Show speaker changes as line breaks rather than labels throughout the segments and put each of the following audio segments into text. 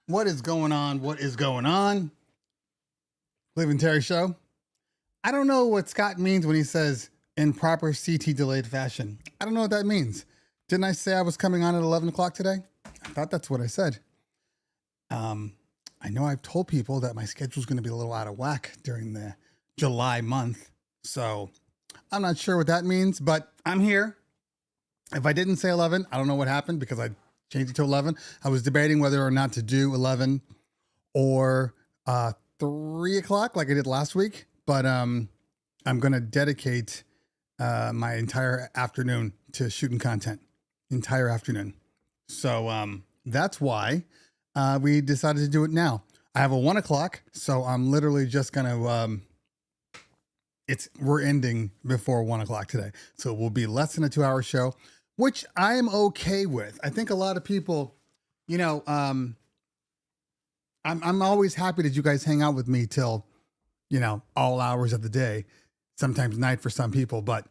What is going on? What is going on? Cleveland Terry Show. I don't know what Scott means when he says in proper CT delayed fashion. I don't know what that means. Didn't I say I was coming on at 11 o'clock today? I thought that's what I said. I know I've told people that my schedule is going to be a little out of whack during the July month. So I'm not sure what that means, but I'm here. If I didn't say 11, I don't know what happened because I changed it to 11. I was debating whether or not to do 11 or 3 o'clock like I did last week, but I'm going to dedicate my entire afternoon to shooting content, entire afternoon. So that's why we decided to do it now. I have a 1 o'clock, so I'm literally just going to, we're ending before 1 o'clock today. So it will be less than a 2-hour show, which I'm okay with. I think a lot of people, I'm always happy that you guys hang out with me till, all hours of the day, sometimes night for some people. But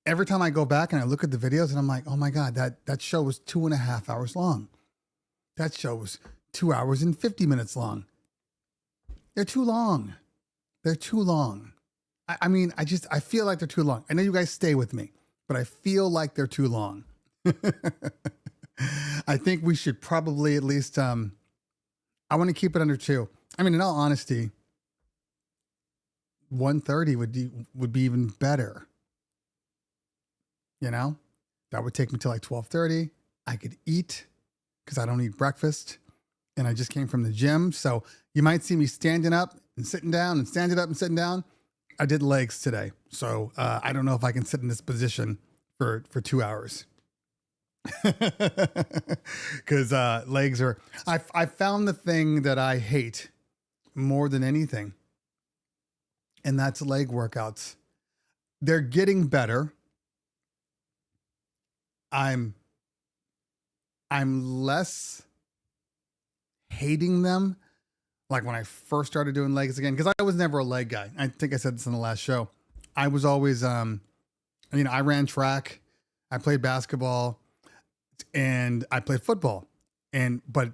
every time I go back and I look at the videos and I'm like, oh my God, that show was 2.5 hours long. That show was 2 hours and 50 minutes long. They're too long. They're too long. I feel like they're too long. I know you guys stay with me, but I feel like they're too long. I think we should probably at least, I want to keep it under 2. In all honesty, 1:30 would be even better. That would take me to like 12:30. I could eat because I don't eat breakfast and I just came from the gym. So you might see me standing up and sitting down and standing up and sitting down. I did legs today. So I don't know if I can sit in this position for 2 hours. Because legs are, I found the thing that I hate more than anything, and that's leg workouts. They're getting better. I'm less hating them like when I first started doing legs again, because I was never a leg guy. I think I said this in the last show. I was always I ran track, I played basketball, and I played football. But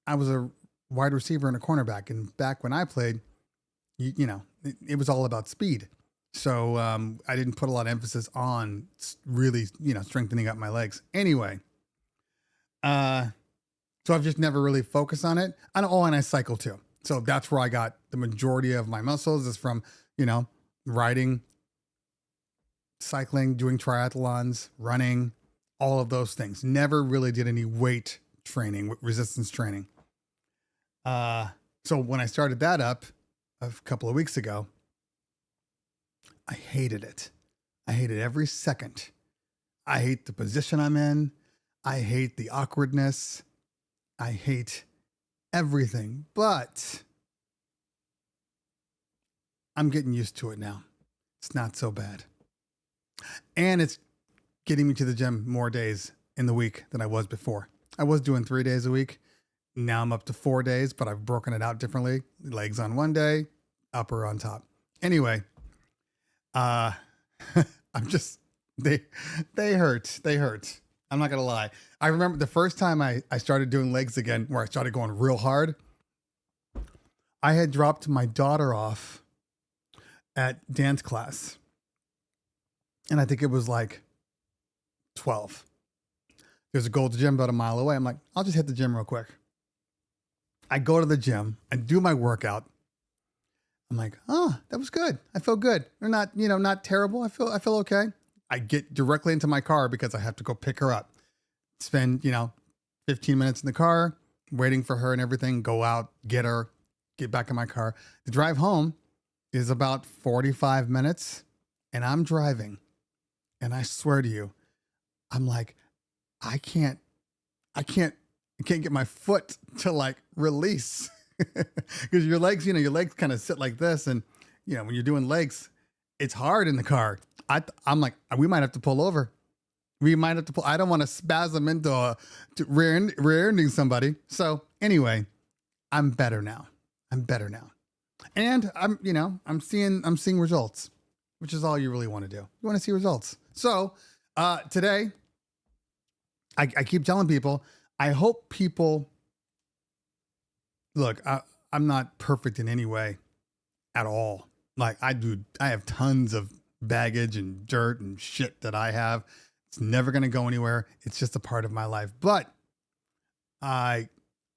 I was a wide receiver and a cornerback. And back when I played, it was all about speed. So I didn't put a lot of emphasis on really, strengthening up my legs. Anyway, so I've just never really focused on it. And I cycle too. So that's where I got the majority of my muscles is from, riding, cycling, doing triathlons, running, all of those things. Never really did any weight training, resistance training. So when I started that up a couple of weeks ago, I hated it. I hated every second. I hate the position I'm in. I hate the awkwardness. I hate everything, but I'm getting used to it now. It's not so bad. And it's getting me to the gym more days in the week than I was before. I was doing 3 days a week. Now I'm up to 4 days, but I've broken it out differently. Legs on one day, upper on top. Anyway, I'm just, they hurt. They hurt. I'm not going to lie. I remember the first time I started doing legs again, where I started going real hard. I had dropped my daughter off at dance class. And I think it was like 12. There's a Gold's Gym about a mile away. I'm like, I'll just hit the gym real quick. I go to the gym. I do my workout. I'm like, oh, that was good. I feel good. They're not, not terrible. I feel okay. I get directly into my car because I have to go pick her up. Spend, 15 minutes in the car, waiting for her and everything. Go out, get her, get back in my car. The drive home is about 45 minutes, and I'm driving. And I swear to you, I'm like, I can't get my foot to like release because your legs kind of sit like this. And, when you're doing legs, it's hard in the car. I'm like, we might have to pull over. I don't want to spasm into rear-ending somebody. So anyway, I'm better now. And I'm seeing results, which is all you really want to do. You want to see results. So today, I keep telling people, I hope people look, I'm not perfect in any way at all. Like I have tons of baggage and dirt and shit that I have. It's never going to go anywhere. It's just a part of my life. But I,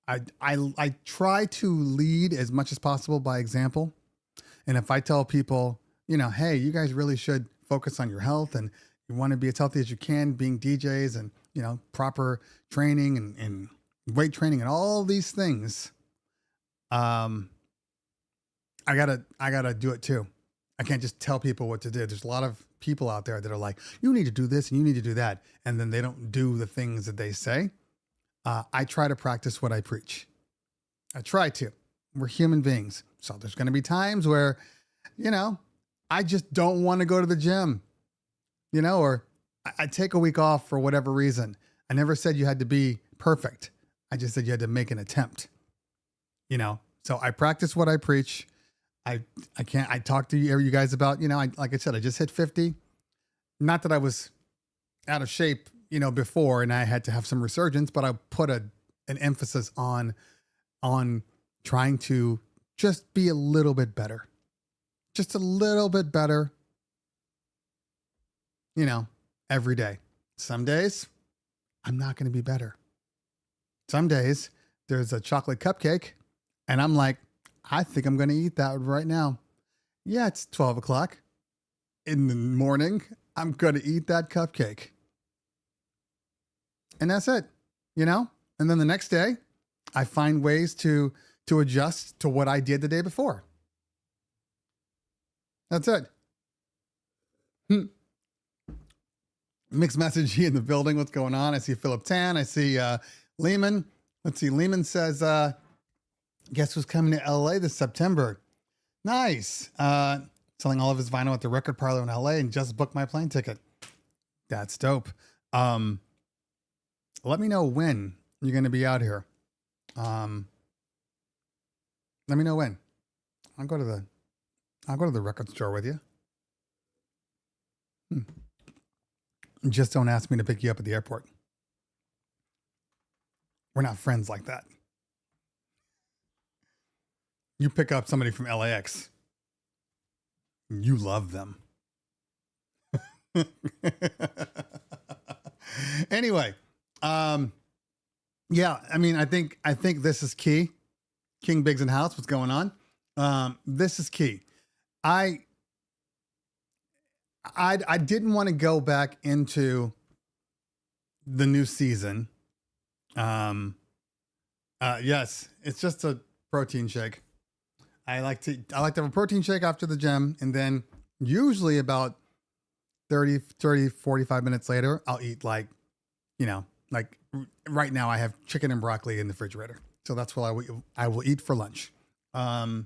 I try to lead as much as possible by example. And if I tell people, hey, you guys really should focus on your health and you want to be as healthy as you can, being DJs and, proper training and weight training and all these things. I gotta do it too. I can't just tell people what to do. There's a lot of people out there that are like, you need to do this and you need to do that. And then they don't do the things that they say. I try to practice what I preach. I try to. We're human beings. So there's going to be times where, I just don't want to go to the gym, or I take a week off for whatever reason. I never said you had to be perfect. I just said you had to make an attempt, So I practice what I preach. I talked to you guys about, like I said, I just hit 50. Not that I was out of shape, before and I had to have some resurgence, but I put an emphasis on trying to just be a little bit better, just a little bit better, every day. Some days I'm not going to be better. Some days there's a chocolate cupcake and I'm like, I think I'm going to eat that right now. Yeah, it's 12 o'clock in the morning. I'm going to eat that cupcake. And that's it, And then the next day, I find ways to adjust to what I did the day before. That's it. Mixed message here in the building. What's going on? I see Philip Tan. I see Lehman. Let's see. Lehman says, guess who's coming to LA this September? Nice. Selling all of his vinyl at the record parlor in LA and just booked my plane ticket. That's dope. Let me know when you're going to be out here. Let me know when. I'll go to the record store with you. Just don't ask me to pick you up at the airport. We're not friends like that. You pick up somebody from LAX. You love them. Anyway, yeah, I think this is key. King Biggs in house, what's going on? This is key. I didn't want to go back into the new season. Yes, it's just a protein shake. I like to have a protein shake after the gym, and then usually about 45 minutes later, I'll eat like right now I have chicken and broccoli in the refrigerator. So that's what I will eat for lunch. Lunch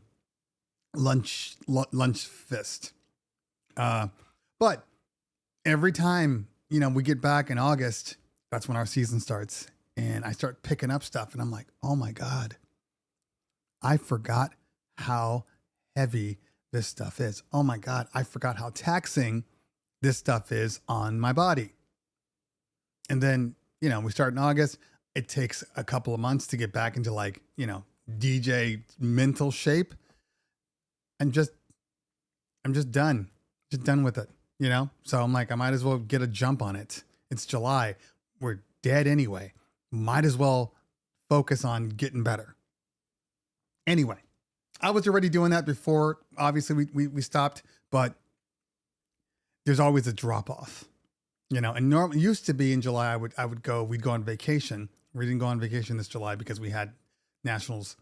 fist. But every time, we get back in August, that's when our season starts and I start picking up stuff and I'm like, oh my God, I forgot how heavy this stuff is. Oh my God, I forgot how taxing this stuff is on my body. And then, we start in August. It takes a couple of months to get back into DJ mental shape. I'm just done with it, So I'm like, I might as well get a jump on it. It's July. We're dead anyway. Might as well focus on getting better. Anyway, I was already doing that before. Obviously we stopped, but there's always a drop off, and normally used to be in July, we'd go on vacation. We didn't go on vacation this July because we had nationals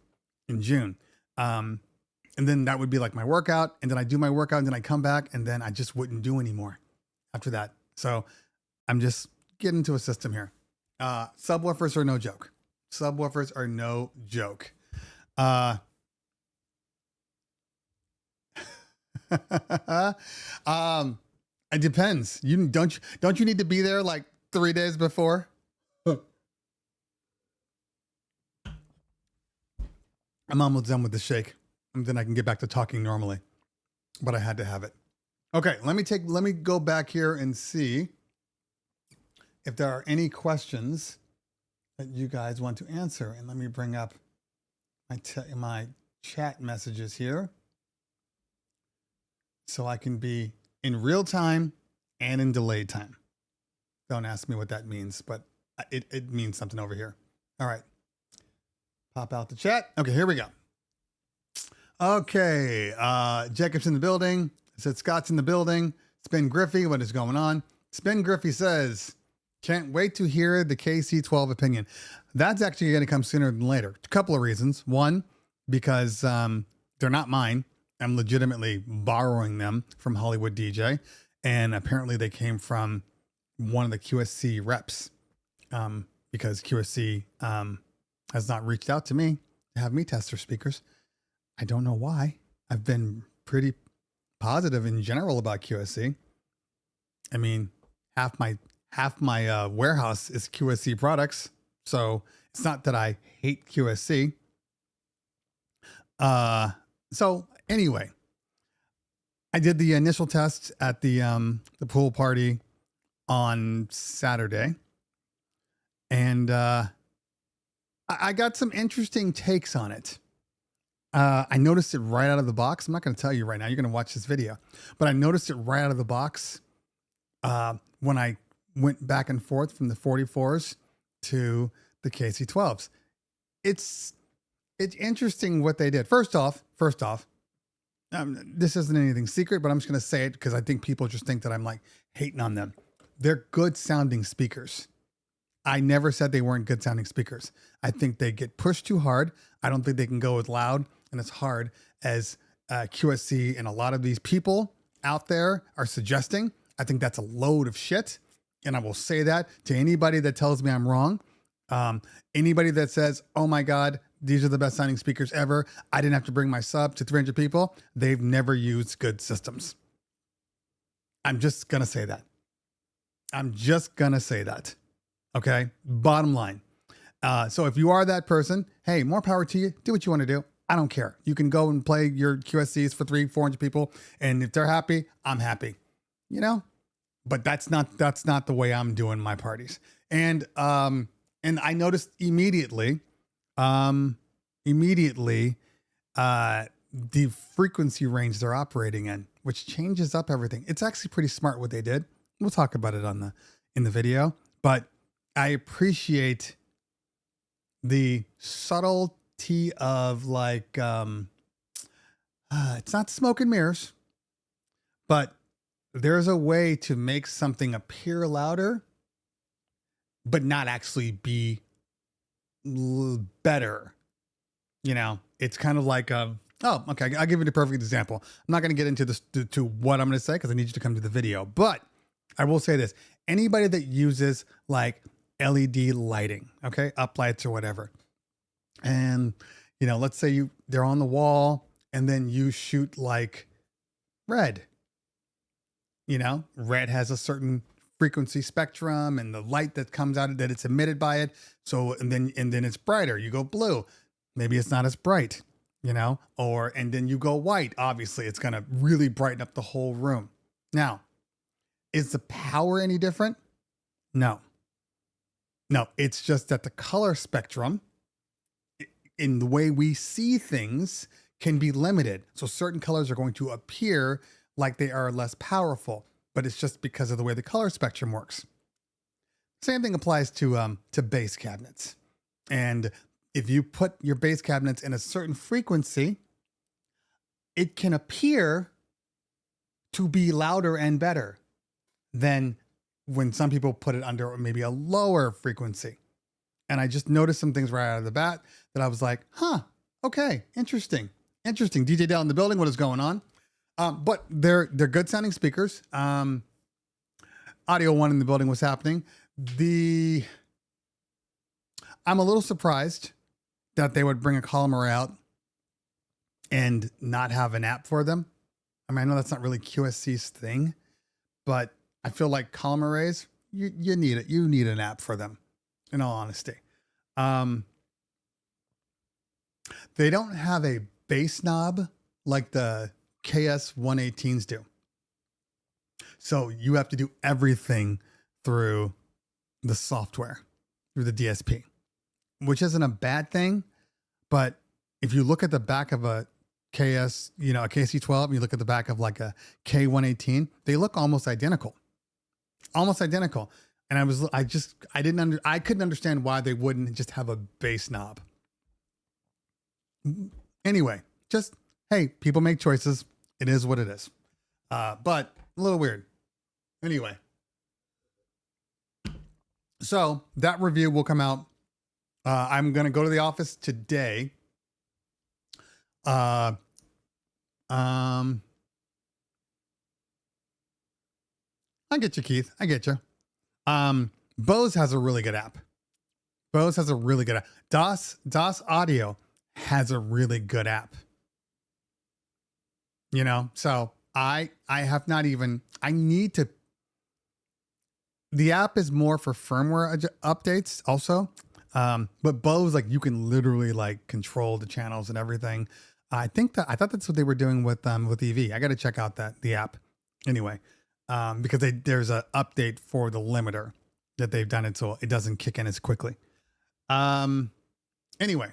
in June. And then that would be like my workout. And then I do my workout and then I come back and then I just wouldn't do anymore after that. So I'm just getting into a system here. Subwoofers are no joke. Subwoofers are no joke. It depends. Don't you need to be there like 3 days before? I'm almost done with the shake. And then I can get back to talking normally. But I had to have it. Okay, let me go back here and see if there are any questions that you guys want to answer. And let me bring up my chat messages here so I can be in real time and in delayed time. Don't ask me what that means, but it means something over here. All right. Pop out the chat. Okay, here we go. Okay. Jacob's in the building. I said Scott's in the building. Spin Griffey, what is going on? Spin Griffey says, can't wait to hear the KC12 opinion. That's actually going to come sooner than later. A couple of reasons. One, because they're not mine. I'm legitimately borrowing them from Hollywood DJ. And apparently they came from one of the QSC reps, because QSC has not reached out to me to have me test their speakers. I don't know why. I've been pretty positive in general about QSC. I mean, half my warehouse is QSC products, so it's not that I hate QSC. So anyway, I did the initial test at the pool party on Saturday, and I got some interesting takes on it. I noticed it right out of the box. I'm not going to tell you right now. You're going to watch this video, but I noticed it right out of the box when I went back and forth from the 44s to the KC12s. It's interesting what they did. First off, this isn't anything secret, but I'm just going to say it because I think people just think that I'm like hating on them. They're good sounding speakers. I never said they weren't good sounding speakers. I think they get pushed too hard. I don't think they can go as loud and as hard as QSC and a lot of these people out there are suggesting. I think that's a load of shit. And I will say that to anybody that tells me I'm wrong. Anybody that says, oh my God, these are the best sounding speakers ever, I didn't have to bring my sub to 300 people, they've never used good systems. I'm just going to say that. Okay. Bottom line. So if you are that person, hey, more power to you. Do what you want to do. I don't care. You can go and play your QSCs for 300-400 people. And if they're happy, I'm happy, you know, but that's not the way I'm doing my parties. And I noticed immediately, the frequency range they're operating in, which changes up everything. It's actually pretty smart what they did. We'll talk about it in the video, but I appreciate the subtlety of like, it's not smoke and mirrors, but there's a way to make something appear louder, but not actually be better. You know, it's kind of like, oh, okay. I'll give you the perfect example. I'm not going to get into this to what I'm going to say, because I need you to come to the video, but I will say this. Anybody that uses like LED lighting, okay, uplights or whatever. And, you know, let's say they're on the wall and then you shoot like red, you know, red has a certain frequency spectrum and the light that comes out of that, it's emitted by it. So, and then it's brighter. You go blue, maybe it's not as bright, you know, and then you go white. Obviously it's going to really brighten up the whole room. Now, is the power any different? No, it's just that the color spectrum in the way we see things can be limited. So certain colors are going to appear like they are less powerful, but it's just because of the way the color spectrum works. Same thing applies to bass cabinets. And if you put your bass cabinets in a certain frequency, it can appear to be louder and better than when some people put it under maybe a lower frequency. And I just noticed some things right out of the bat that I was like, huh, okay, interesting. DJ Dell in the building, what is going on? But they're good sounding speakers. Audio One in the building, what's happening? I'm a little surprised that they would bring a column array out and not have an app for them. I mean, I know that's not really QSC's thing, but I feel like column arrays, you need it. You need an app for them, in all honesty. They don't have a bass knob like the KS118s do. So you have to do everything through the software, through the DSP, which isn't a bad thing, but if you look at the back of a KS, a KC12, and you look at the back of like a K118, they look almost identical. Almost identical. And I couldn't understand why they wouldn't just have a bass knob. Anyway, just, hey, people make choices. It is what it is. But a little weird. Anyway. So that review will come out. I'm going to go to the office today. I get you, Keith. I get you. Bose has a really good app. Bose has a really good app. DOS Audio has a really good app. So I have not even, I need to, the app is more for firmware updates also. But Bose, like, you can literally like control the channels and everything. I thought that's what they were doing with EV. I got to check out the app anyway. Because there's an update for the limiter that they've done it so it doesn't kick in as quickly. Anyway,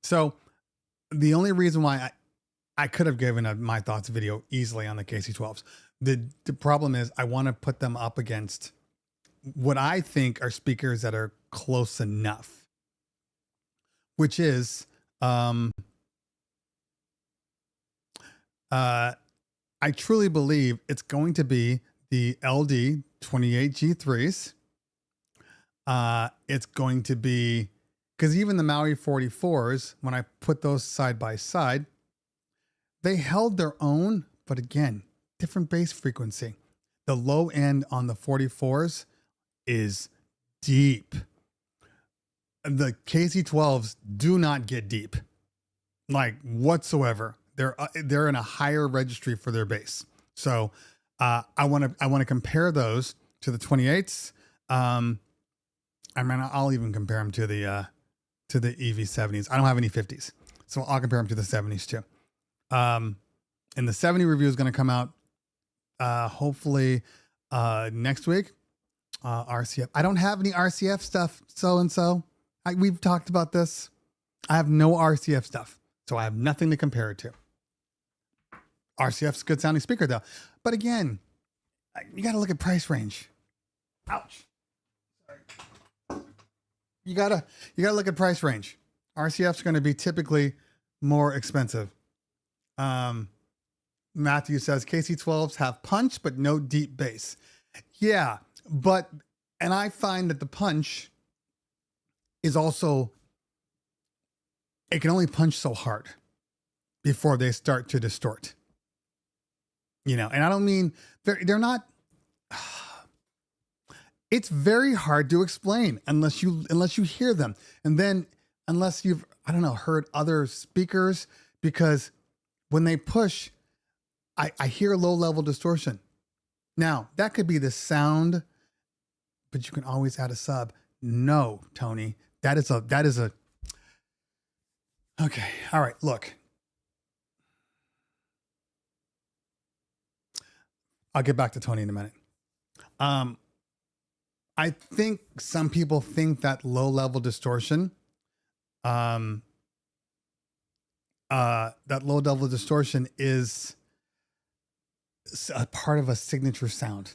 so the only reason why I could have given my thoughts video easily on the KC12s. The problem is I want to put them up against what I think are speakers that are close enough, which is, I truly believe it's going to be the LD 28G3s. It's going to be, because even the Maui 44s, when I put those side by side, they held their own, but again, different bass frequency. The low end on the 44s is deep. The KC12s do not get deep, like whatsoever. They're in a higher registry for their bass. So I want to compare those to the 28s. I'll even compare them to the EV70s. I don't have any 50s, so I'll compare them to the 70s too. And the 70 review is going to come out hopefully next week. RCF. I don't have any RCF stuff. We've talked about this. I have no RCF stuff, so I have nothing to compare it to. RCF's a good sounding speaker though, but again, you got to look at price range. Ouch. Sorry. You gotta look at price range. RCF's going to be typically more expensive. Matthew says KC12s have punch, but no deep bass. Yeah, and I find that the punch is also, it can only punch so hard before they start to distort. And I don't mean they're not, it's very hard to explain unless you hear them. And then unless you've, heard other speakers, because when they push, I hear low level distortion. Now that could be the sound, but you can always add a sub. No, Tony, that is a, okay. All right. Look, I'll get back to Tony in a minute. I think some people think that low level distortion, is a part of a signature sound.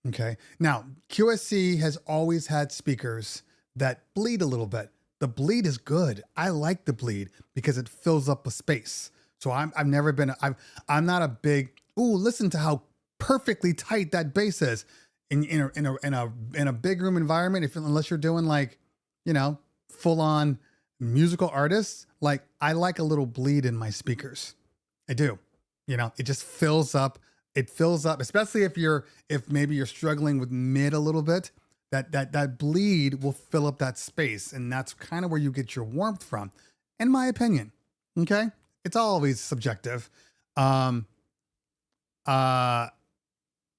Okay. Now, QSC has always had speakers that bleed a little bit. The bleed is good. I like the bleed because it fills up a space. So I'm not a big, listen to how perfectly tight that bass is in a big room environment. Unless you're doing full on musical artists, like I like a little bleed in my speakers. I do. It just fills up. It fills up, especially if maybe you're struggling with mid a little bit, that bleed will fill up that space. And that's kind of where you get your warmth from, in my opinion. Okay. It's always subjective. But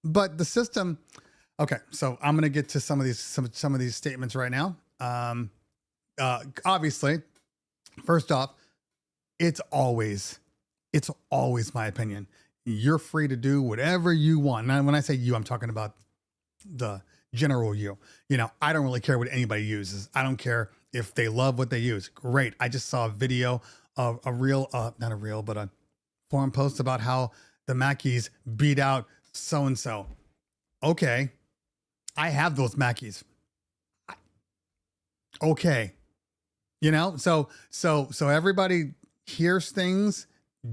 the system, okay. So I'm going to get to some of these statements right now. Obviously, first off, it's always my opinion. You're free to do whatever you want. And when I say you, I'm talking about the general you. I don't really care what anybody uses. I don't care if they love what they use. Great. I just saw a video a reel, not a reel, but a forum post about how the Mackeys beat out so and so. Okay, I have those Mackeys. Okay, so everybody hears things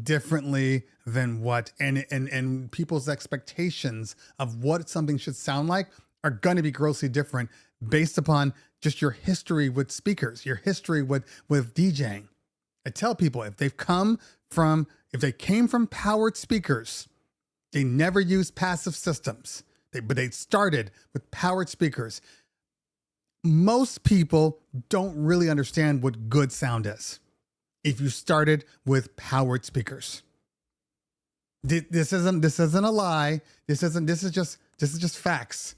differently than what and people's expectations of what something should sound like are going to be grossly different based upon just your history with speakers, your history with DJing. I tell people if they came from powered speakers, they never used passive systems. But they started with powered speakers. Most people don't really understand what good sound is if you started with powered speakers. This isn't a lie. This is just facts.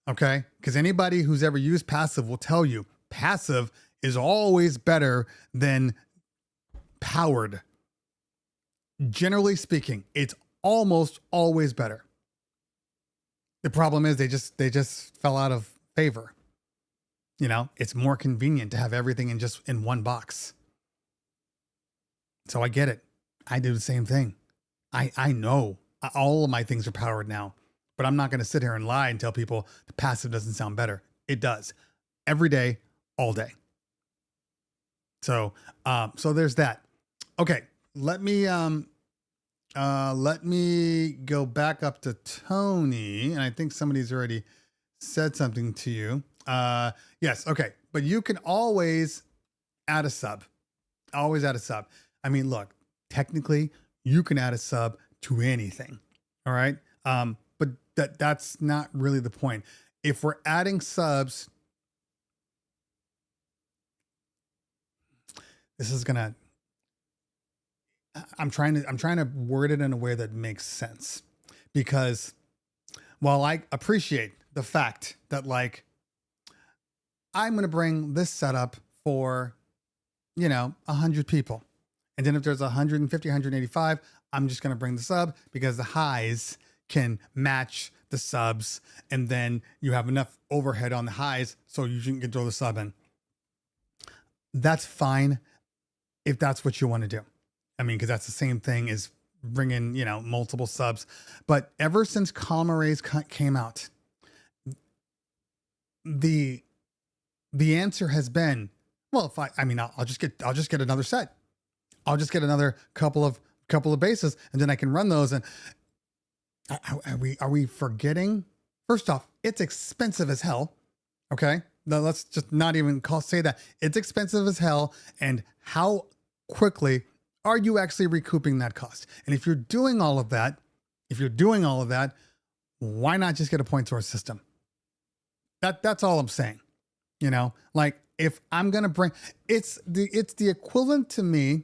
Okay? Because anybody who's ever used passive will tell you passive is always better than powered. Generally speaking, it's almost always better. The problem is they just fell out of favor. It's more convenient to have everything in one box. So I get it. I do the same thing. I know all of my things are powered now, but I'm not going to sit here and lie and tell people the passive doesn't sound better. It does. Every day, all day. So there's that. Okay. Let me go back up to Tony, and I think somebody's already said something to you. Yes. Okay. But you can always add a sub. Always add a sub. I mean, look, technically you can add a sub to anything. All right. But that's not really the point. If we're adding subs, I'm trying to word it in a way that makes sense, because while I appreciate the fact that like, I'm going to bring this setup for, 100 people. And then if there's 150, 185, I'm just going to bring the sub because the highs can match the subs. And then you have enough overhead on the highs so you can throw the sub in. That's fine if that's what you want to do. I mean, because that's the same thing as bringing, multiple subs. But ever since column arrays came out, the answer has been, well, if I'll just get another set. I'll just get another couple of bases, and then I can run those. And are we forgetting? First off, it's expensive as hell. Okay, now let's just not even say that it's expensive as hell. And how quickly are you actually recouping that cost? And if you're doing all of that, why not just get a point source system? That's all I'm saying. Like if I'm going to bring, it's the equivalent to me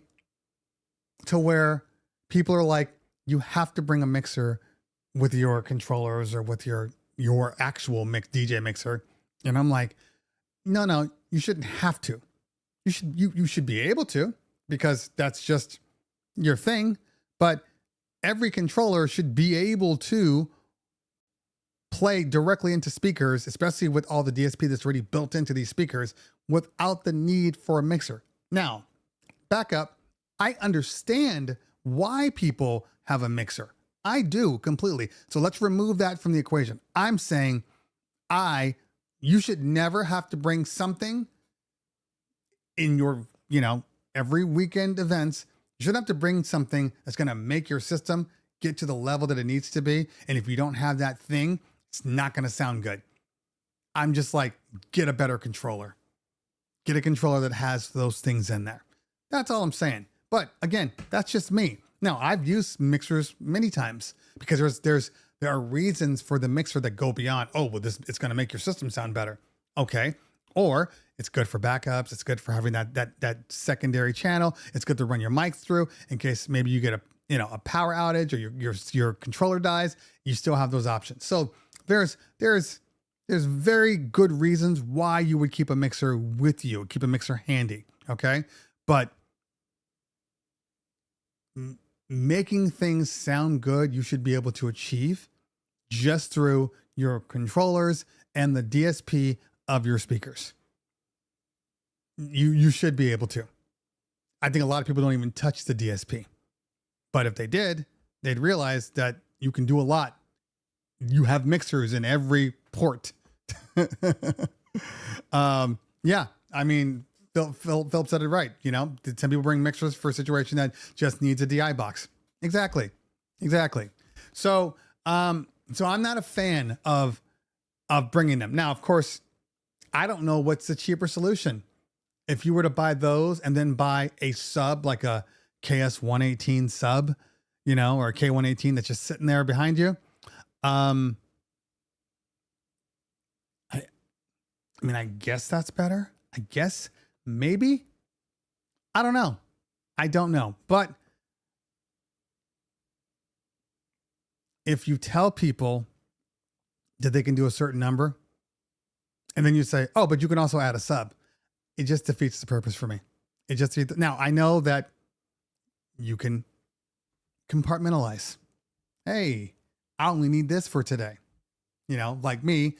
to where people are like, you have to bring a mixer with your controllers or with your actual DJ mixer. And I'm like, no, you shouldn't have to. You should be able to, because that's just your thing. But every controller should be able to play directly into speakers, especially with all the DSP that's already built into these speakers, without the need for a mixer. Now, back up. I understand why people have a mixer. I do completely. So let's remove that from the equation. I'm saying you should never have to bring something in your, every weekend events. You shouldn't have to bring something that's going to make your system get to the level that it needs to be. And if you don't have that thing, it's not going to sound good. I'm just like, get a better controller. Get a controller that has those things in there. That's all I'm saying. But again, that's just me. Now, I've used mixers many times because there are reasons for the mixer that go beyond, it's going to make your system sound better. Okay. Or it's good for backups. It's good for having that secondary channel. It's good to run your mic through in case maybe you get a power outage or your controller dies. You still have those options. So there's very good reasons why you would keep a mixer with you, keep a mixer handy. Okay. But making things sound good, you should be able to achieve just through your controllers and the DSP of your speakers. You should be able to. I think a lot of people don't even touch the DSP. But if they did, they'd realize that you can do a lot. You have mixers in every port. Yeah, I mean, Philip said it right. You know, did some people bring mixers for a situation that just needs a DI box? Exactly. So, so I'm not a fan of bringing them. Now, of course, I don't know what's the cheaper solution. If you were to buy those and then buy a sub, like a KS118 sub, you know, or a K118 that's just sitting there behind you. I mean, I guess that's better. I guess maybe. I don't know. But if you tell people that they can do a certain number, and then you say, oh, but you can also add a sub, it just defeats the purpose for me. Now, I know that you can compartmentalize. Hey, I only need this for today. You know, like me,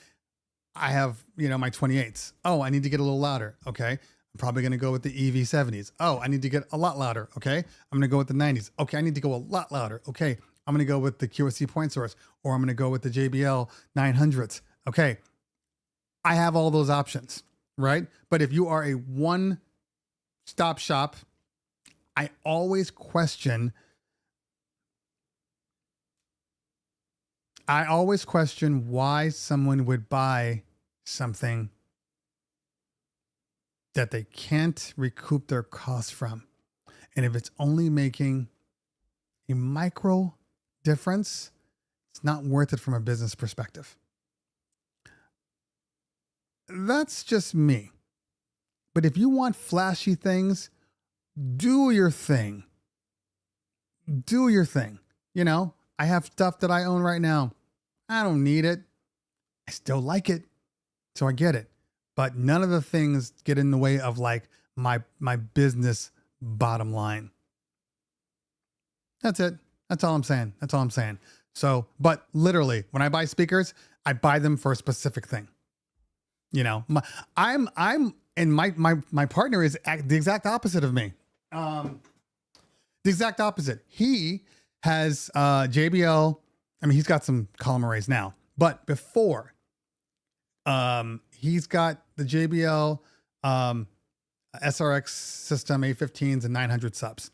I have, you know, my 28s. Oh, I need to get a little louder. Okay. I'm probably going to go with the EV70s. Oh, I need to get a lot louder. Okay. I'm going to go with the 90s. Okay. I need to go a lot louder. Okay. I'm going to go with the QSC point source, or I'm going to go with the JBL 900s. Okay. I have all those options, right? But if you are a one-stop shop, I always question why someone would buy something that they can't recoup their costs from. And if it's only making a micro difference, it's not worth it from a business perspective. That's just me. But if you want flashy things, do your thing. You know, I have stuff that I own right now. I don't need it. I still like it. So I get it. But none of the things get in the way of like my business bottom line. That's it. That's all I'm saying. So, but literally, when I buy speakers, I buy them for a specific thing. You know, and my partner is the exact opposite of me. The exact opposite. He has JBL. I mean, he's got some column arrays now, but before, he's got the JBL SRX system, A15s and 900 subs.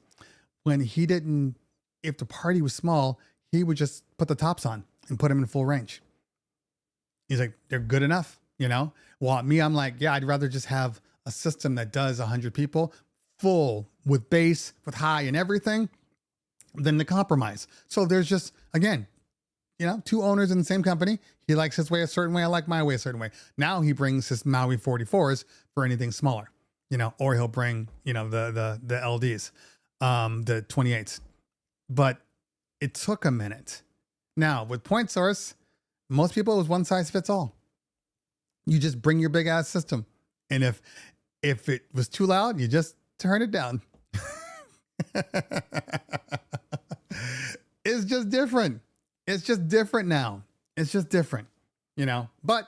When he didn't, if the party was small, he would just put the tops on and put them in full range. He's like, they're good enough, you know? Well, me, I'm like, yeah, I'd rather just have a system that does 100 people full with bass, with high and everything than the compromise. So there's just, again, you know, two owners in the same company. He likes his way a certain way. I like my way a certain way. Now he brings his Maui 44s for anything smaller, you know, or he'll bring, you know, the LDs, the 28s. But it took a minute. Now with point source, most people, it was one size fits all. You just bring your big ass system. And if it was too loud, you just turn it down. It's just different. It's just different now. It's just different, you know, but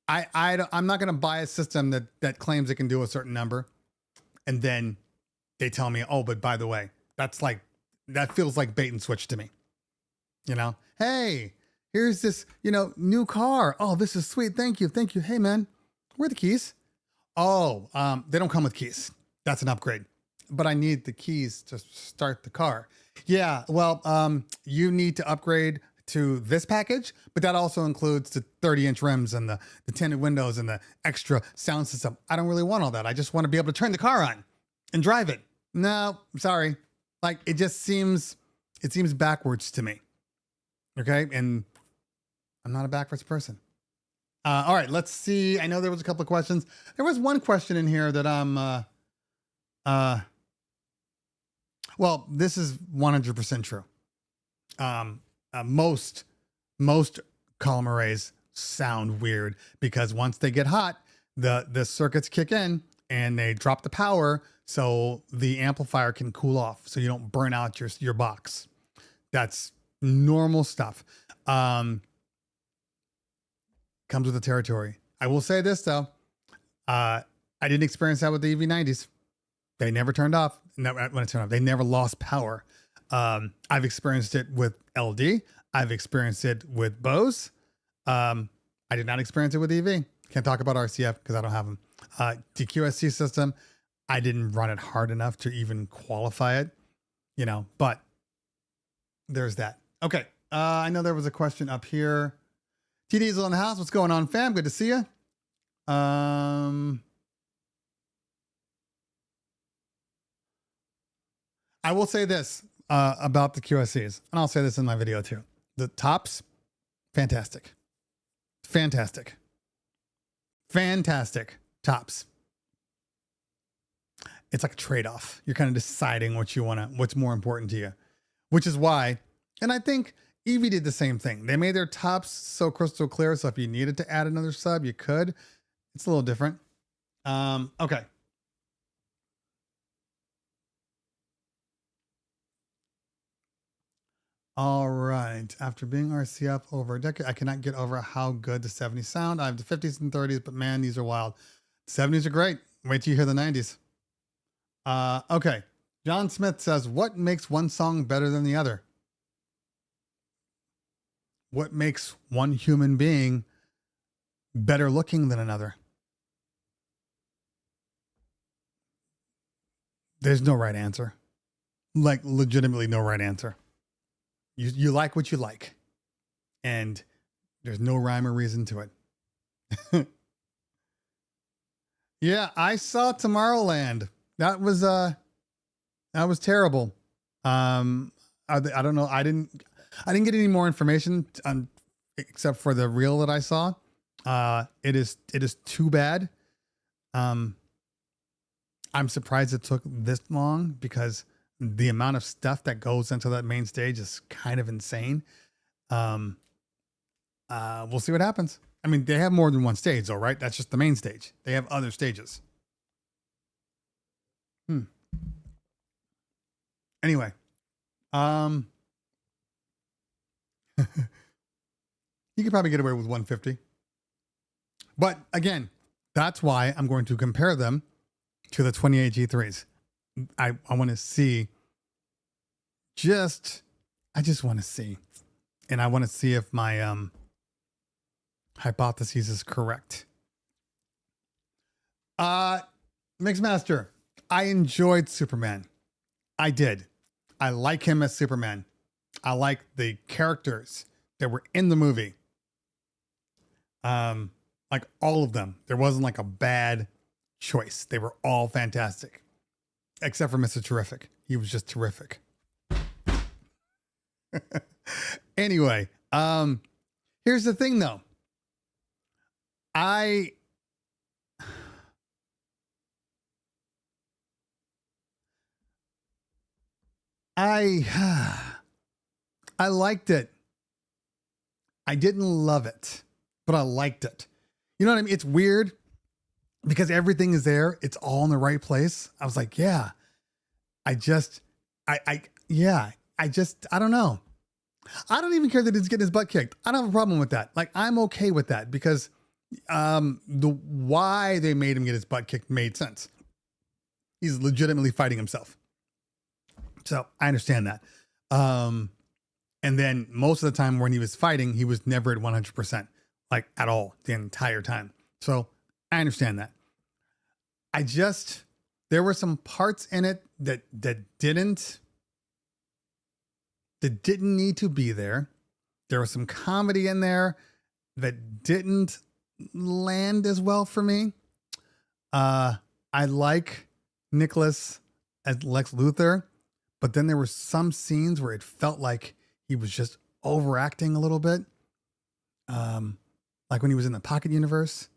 I'm not going to buy a system that claims it can do a certain number. And then they tell me, oh, but by the way, that feels like bait and switch to me. You know, hey, here's this, you know, new car. Oh, this is sweet. Thank you. Hey man, where are the keys? Oh, they don't come with keys. That's an upgrade, but I need the keys to start the car. Yeah, well, you need to upgrade to this package, but that also includes the 30-inch rims and the tinted windows and the extra sound system. I don't really want all that. I just want to be able to turn the car on and drive it. No, I'm sorry. Like it seems backwards to me. Okay, and I'm not a backwards person. All right, let's see. I know there was a couple of questions. There was one question in here that well, this is 100% true. Most column arrays sound weird because once they get hot, the circuits kick in and they drop the power so the amplifier can cool off so you don't burn out your box. That's normal stuff. Comes with the territory. I will say this though. I didn't experience that with the EV90s. They never turned off. No, when it turned off, they never lost power. I've experienced it with LD. I've experienced it with Bose. I did not experience it with EV. Can't talk about RCF because I don't have them. The QSC system, I didn't run it hard enough to even qualify it, but there's that. Okay. I know there was a question up here. T Diesel in the house. What's going on, fam? Good to see you. I will say this about the QSCs, and I'll say this in my video too. The tops, fantastic. Fantastic. Fantastic tops. It's like a trade-off. You're kind of deciding what's more important to you, which is why, and I think EV did the same thing. They made their tops so crystal clear, so if you needed to add another sub, you could. It's a little different. Okay. All right. After being RCF over a decade, I cannot get over how good the 70s sound. I have the 50s and 30s, but man, these are wild. The 70s are great. Wait till you hear the 90s. Okay. John Smith says, what makes one song better than the other? What makes one human being better looking than another? There's no right answer. Like, legitimately no right answer. You like what you like, and there's no rhyme or reason to it. Yeah, I saw Tomorrowland. That was terrible. I don't know. I didn't get any more information except for the reel that I saw. It is too bad. I'm surprised it took this long because the amount of stuff that goes into that main stage is kind of insane. We'll see what happens. I mean, they have more than one stage though, right? That's just the main stage. They have other stages. Anyway, you could probably get away with 150. But again, that's why I'm going to compare them to the 28 G3s. I want to see I just want to see. And I want to see if my hypothesis is correct. Mixmaster, I enjoyed Superman. I did. I like him as Superman. I like the characters that were in the movie. Like all of them. There wasn't like a bad choice. They were all fantastic. Except for Mr. Terrific. He was just terrific. Anyway, here's the thing though. I liked it. I didn't love it, but I liked it. You know what I mean? It's weird because everything is there. It's all in the right place. I was like, yeah, I don't know. I don't even care that he's getting his butt kicked. I don't have a problem with that. Like, I'm okay with that because the why they made him get his butt kicked made sense. He's legitimately fighting himself. So I understand that. And then most of the time when he was fighting, he was never at 100%, like at all the entire time. So I understand that. There were some parts in it that didn't need to be there. There was some comedy in there that didn't land as well for me. I like Nicholas as Lex Luthor, but then there were some scenes where it felt like he was just overacting a little bit. Like when he was in the Pocket Universe.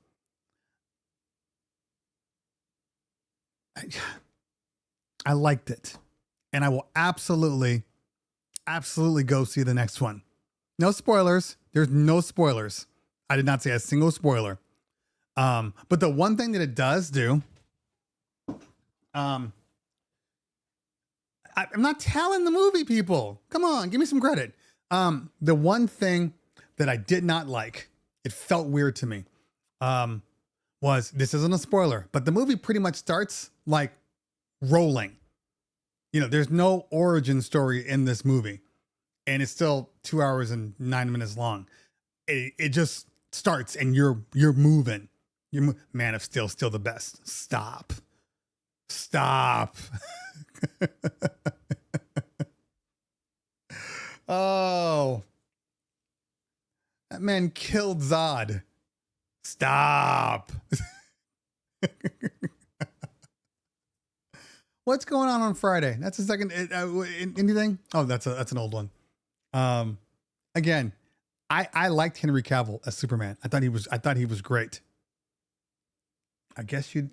I liked it. And I will absolutely go see the next one. No spoilers. There's no spoilers. I did not say a single spoiler. But the one thing that it does do, I'm not telling the movie people. Come on, give me some credit. The one thing that I did not like, it felt weird to me, was, this isn't a spoiler, but the movie pretty much starts like rolling. There's no origin story in this movie, and it's still 2 hours and 9 minutes long. It just starts and you're moving. Man of Steel still the best. Stop. Oh, that man killed Zod. Stop. What's going on Friday? That's the second. Anything? Oh, that's an old one. Again, I liked Henry Cavill as Superman. I thought he was great. I guess you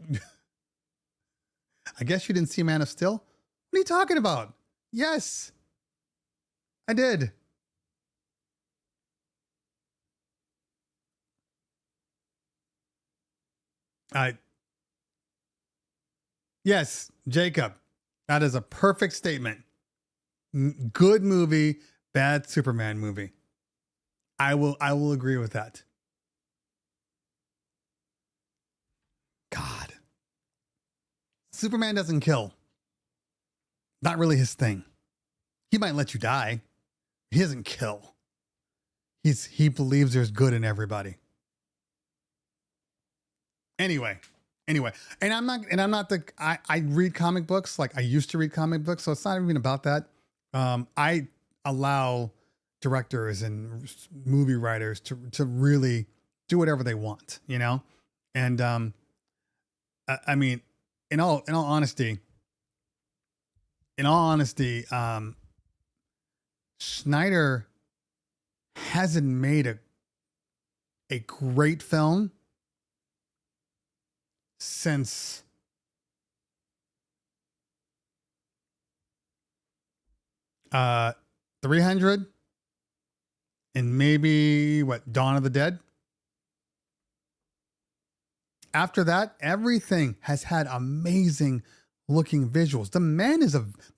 didn't see Man of Steel. What are you talking about? Yes, I did. Yes, Jacob. That is a perfect statement. Good movie, bad Superman movie. I will agree with that. God. Superman doesn't kill. Not really his thing. He might let you die. He doesn't kill. He believes there's good in everybody. Anyway, and I'm not I read comic books, like I used to read comic books, so it's not even about that. I allow directors and movie writers to really do whatever they want, and I mean, in all honesty, Snyder hasn't made a great film since 300 and maybe Dawn of the Dead. After that, everything has had amazing looking visuals. The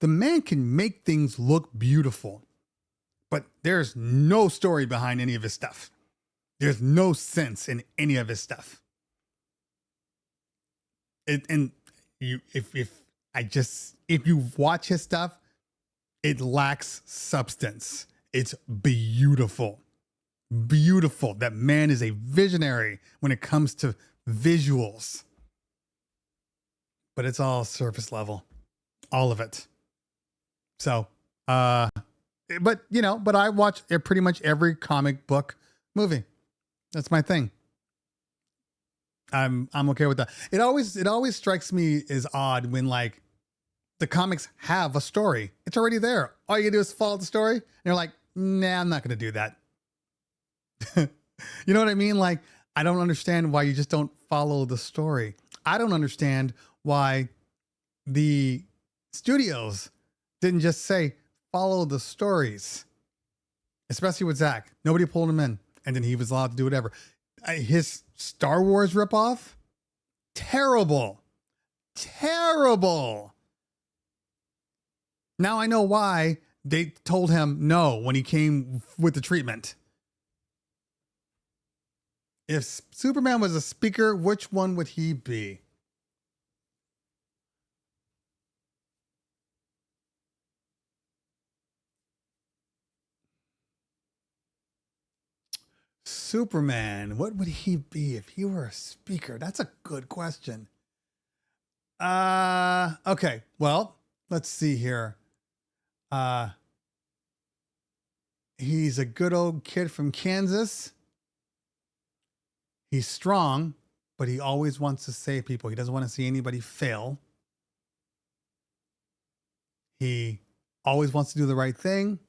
man can make things look beautiful, but there's no story behind any of his stuff. There's no sense in any of his stuff. If you watch his stuff, it lacks substance. It's beautiful. Beautiful. That man is a visionary when it comes to visuals. But it's all surface level. All of it. So, but I watch pretty much every comic book movie. That's my thing. I'm okay with that. It always strikes me as odd when the comics have a story. It's already there. All you do is follow the story, and you're like, nah, I'm not going to do that. You know what I mean? I don't understand why you just don't follow the story. I don't understand why the studios didn't just say, follow the stories. Especially with Zack. Nobody pulled him in, and then he was allowed to do whatever. His Star Wars ripoff? Terrible. Terrible. Now I know why they told him no when he came with the treatment. If Superman was a speaker, which one would he be? Superman, what would he be if he were a speaker? That's a good question. Okay. Well, let's see here. He's a good old kid from Kansas. He's strong, but he always wants to save people. He doesn't want to see anybody fail. He always wants to do the right thing,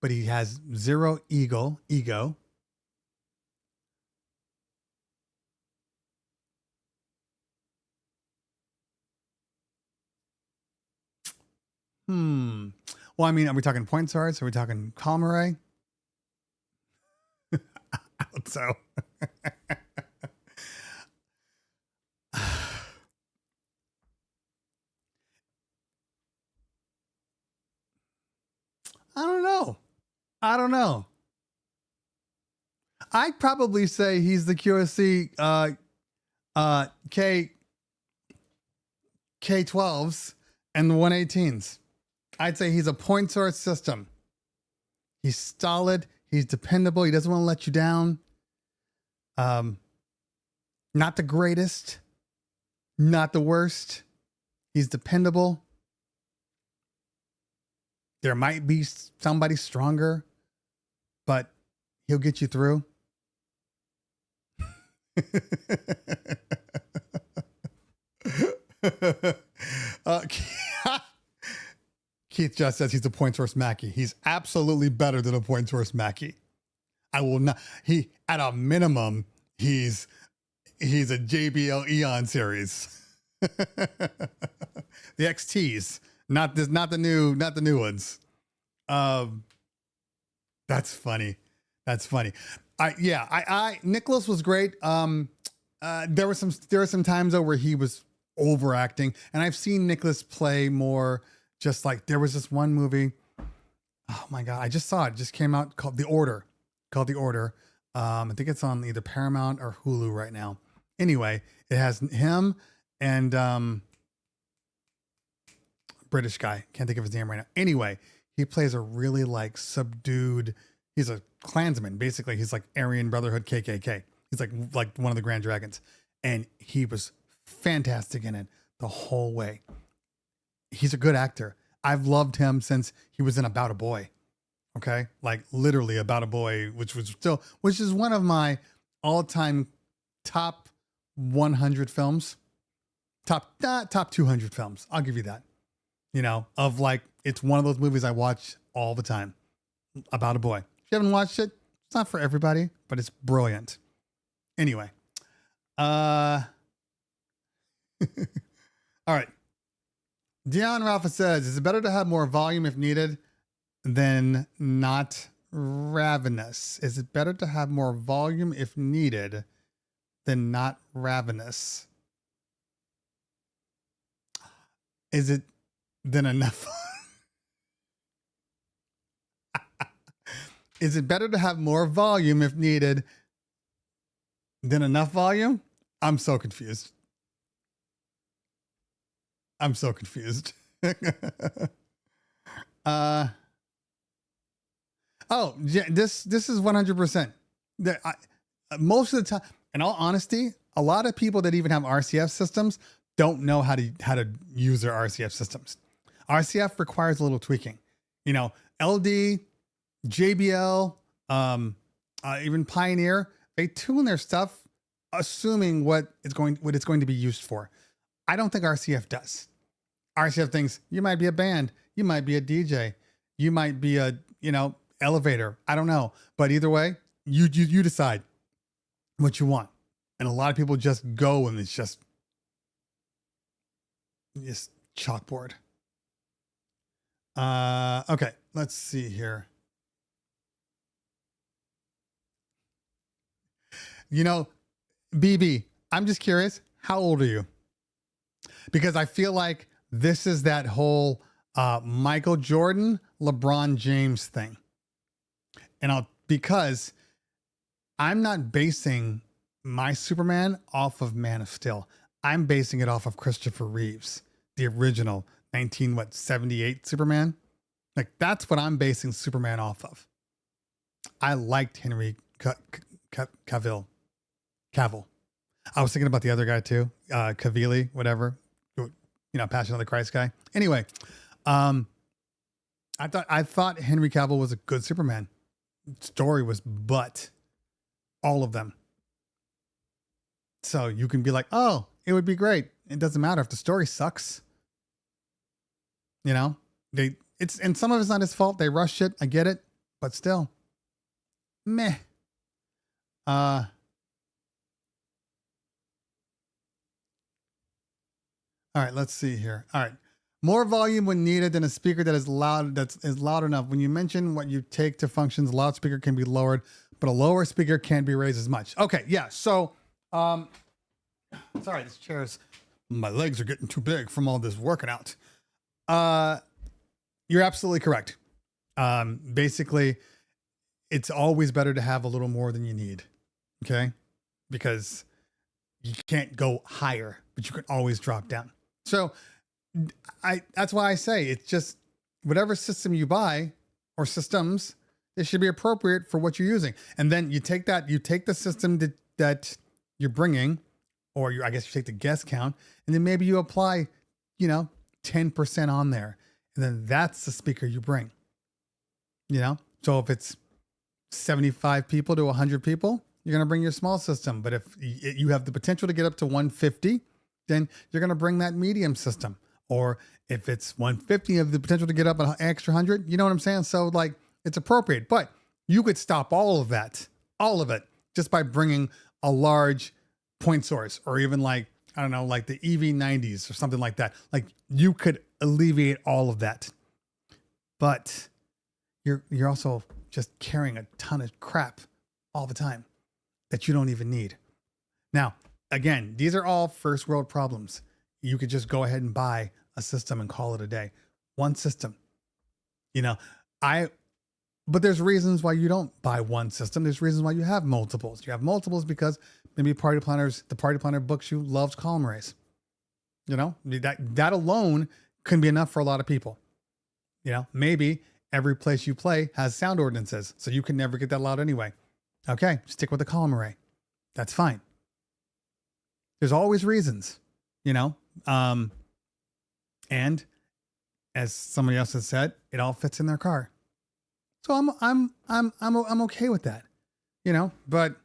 but he has zero ego. Well, I mean, are we talking point stars? Are we talking Calmaray? I hope so. I don't know. I'd probably say he's the QSC K12s and the 118s. I'd say he's a point source system. He's solid. He's dependable. He doesn't want to let you down. Not the greatest, not the worst. He's dependable. There might be somebody stronger, but he'll get you through. Keith just says he's a point source Mackie. He's absolutely better than a point source Mackie. I will not. He, at a minimum, he's a JBL Eon series. The XTs, not the new ones. That's funny. That's funny. Nicholas was great. There were some times though where he was overacting, and I've seen Nicholas play more. Just like there was this one movie. Oh my God, I just saw it. It just came out called The Order. I think it's on either Paramount or Hulu right now. Anyway, it has him and British guy. Can't think of his name right now. Anyway, he plays a really like subdued. He's a Klansman, basically. He's like Aryan Brotherhood KKK. He's like one of the Grand Dragons, and he was fantastic in it the whole way. He's a good actor. I've loved him since he was in About a Boy. Okay. Like literally About a Boy, which is one of my all-time top 100 films, top 200 films. I'll give you that, of like, it's one of those movies I watch all the time. About a Boy. If you haven't watched it, it's not for everybody, but it's brilliant. Anyway. All right. Dion Ralpha says, is it better to have more volume if needed than not ravenous? Is it better to have more volume if needed than not ravenous? Is it than enough? Is it better to have more volume if needed than enough volume? I'm so confused. This is 100%. Most of the time, in all honesty, a lot of people that even have RCF systems don't know how to use their RCF systems. RCF requires a little tweaking. LD, JBL, even Pioneer, they tune their stuff assuming what it's going to be used for. I don't think RCF does. RCF thinks you might be a band, you might be a DJ, you might be a, elevator. I don't know. But either way, you decide what you want. And a lot of people just go and it's just chalkboard. Okay, let's see here. BB, I'm just curious, how old are you? Because I feel like this is that whole Michael Jordan, LeBron James thing. And because I'm not basing my Superman off of Man of Steel. I'm basing it off of Christopher Reeves, the original 1978 Superman. Like that's what I'm basing Superman off of. I liked Henry Cavill. I was thinking about the other guy too, Cavilli, whatever. Passion of the Christ guy. Anyway, I thought Henry Cavill was a good Superman. Story was but all of them. So you can be like, oh, it would be great. It doesn't matter if the story sucks. And some of it's not his fault. They rushed it. I get it, but still, meh. All right, let's see here. All right. More volume when needed than a speaker that is loud enough. When you mention what you take to functions, loudspeaker can be lowered, but a lower speaker can't be raised as much. Okay, yeah. So sorry, my legs are getting too big from all this working out. You're absolutely correct. Basically, it's always better to have a little more than you need. Okay? Because you can't go higher, but you can always drop down. So That's why I say it's just whatever system you buy or systems, it should be appropriate for what you're using. And then you take the system that you're bringing, or I guess you take the guest count, and then maybe you apply, 10% on there. And then that's the speaker you bring, So if it's 75 people to 100 people, you're going to bring your small system. But if you have the potential to get up to 150, then you're going to bring that medium system. Or if it's 150 of the potential to get up an extra 100, you know what I'm saying? So like it's appropriate, but you could stop all of it just by bringing a large point source, or even like, I don't know, like the EV90s or something like that. Like you could alleviate all of that, but you're also just carrying a ton of crap all the time that you don't even need. Now, again, these are all first world problems. You could just go ahead and buy a system and call it a day. One system, but there's reasons why you don't buy one system. There's reasons why you have multiples. You have multiples because maybe the party planner books you loves column arrays. That alone can be enough for a lot of people. Maybe every place you play has sound ordinances, so you can never get that loud anyway. Okay, stick with the column array. That's fine. There's always reasons, and as somebody else has said, it all fits in their car. So I'm okay with that, but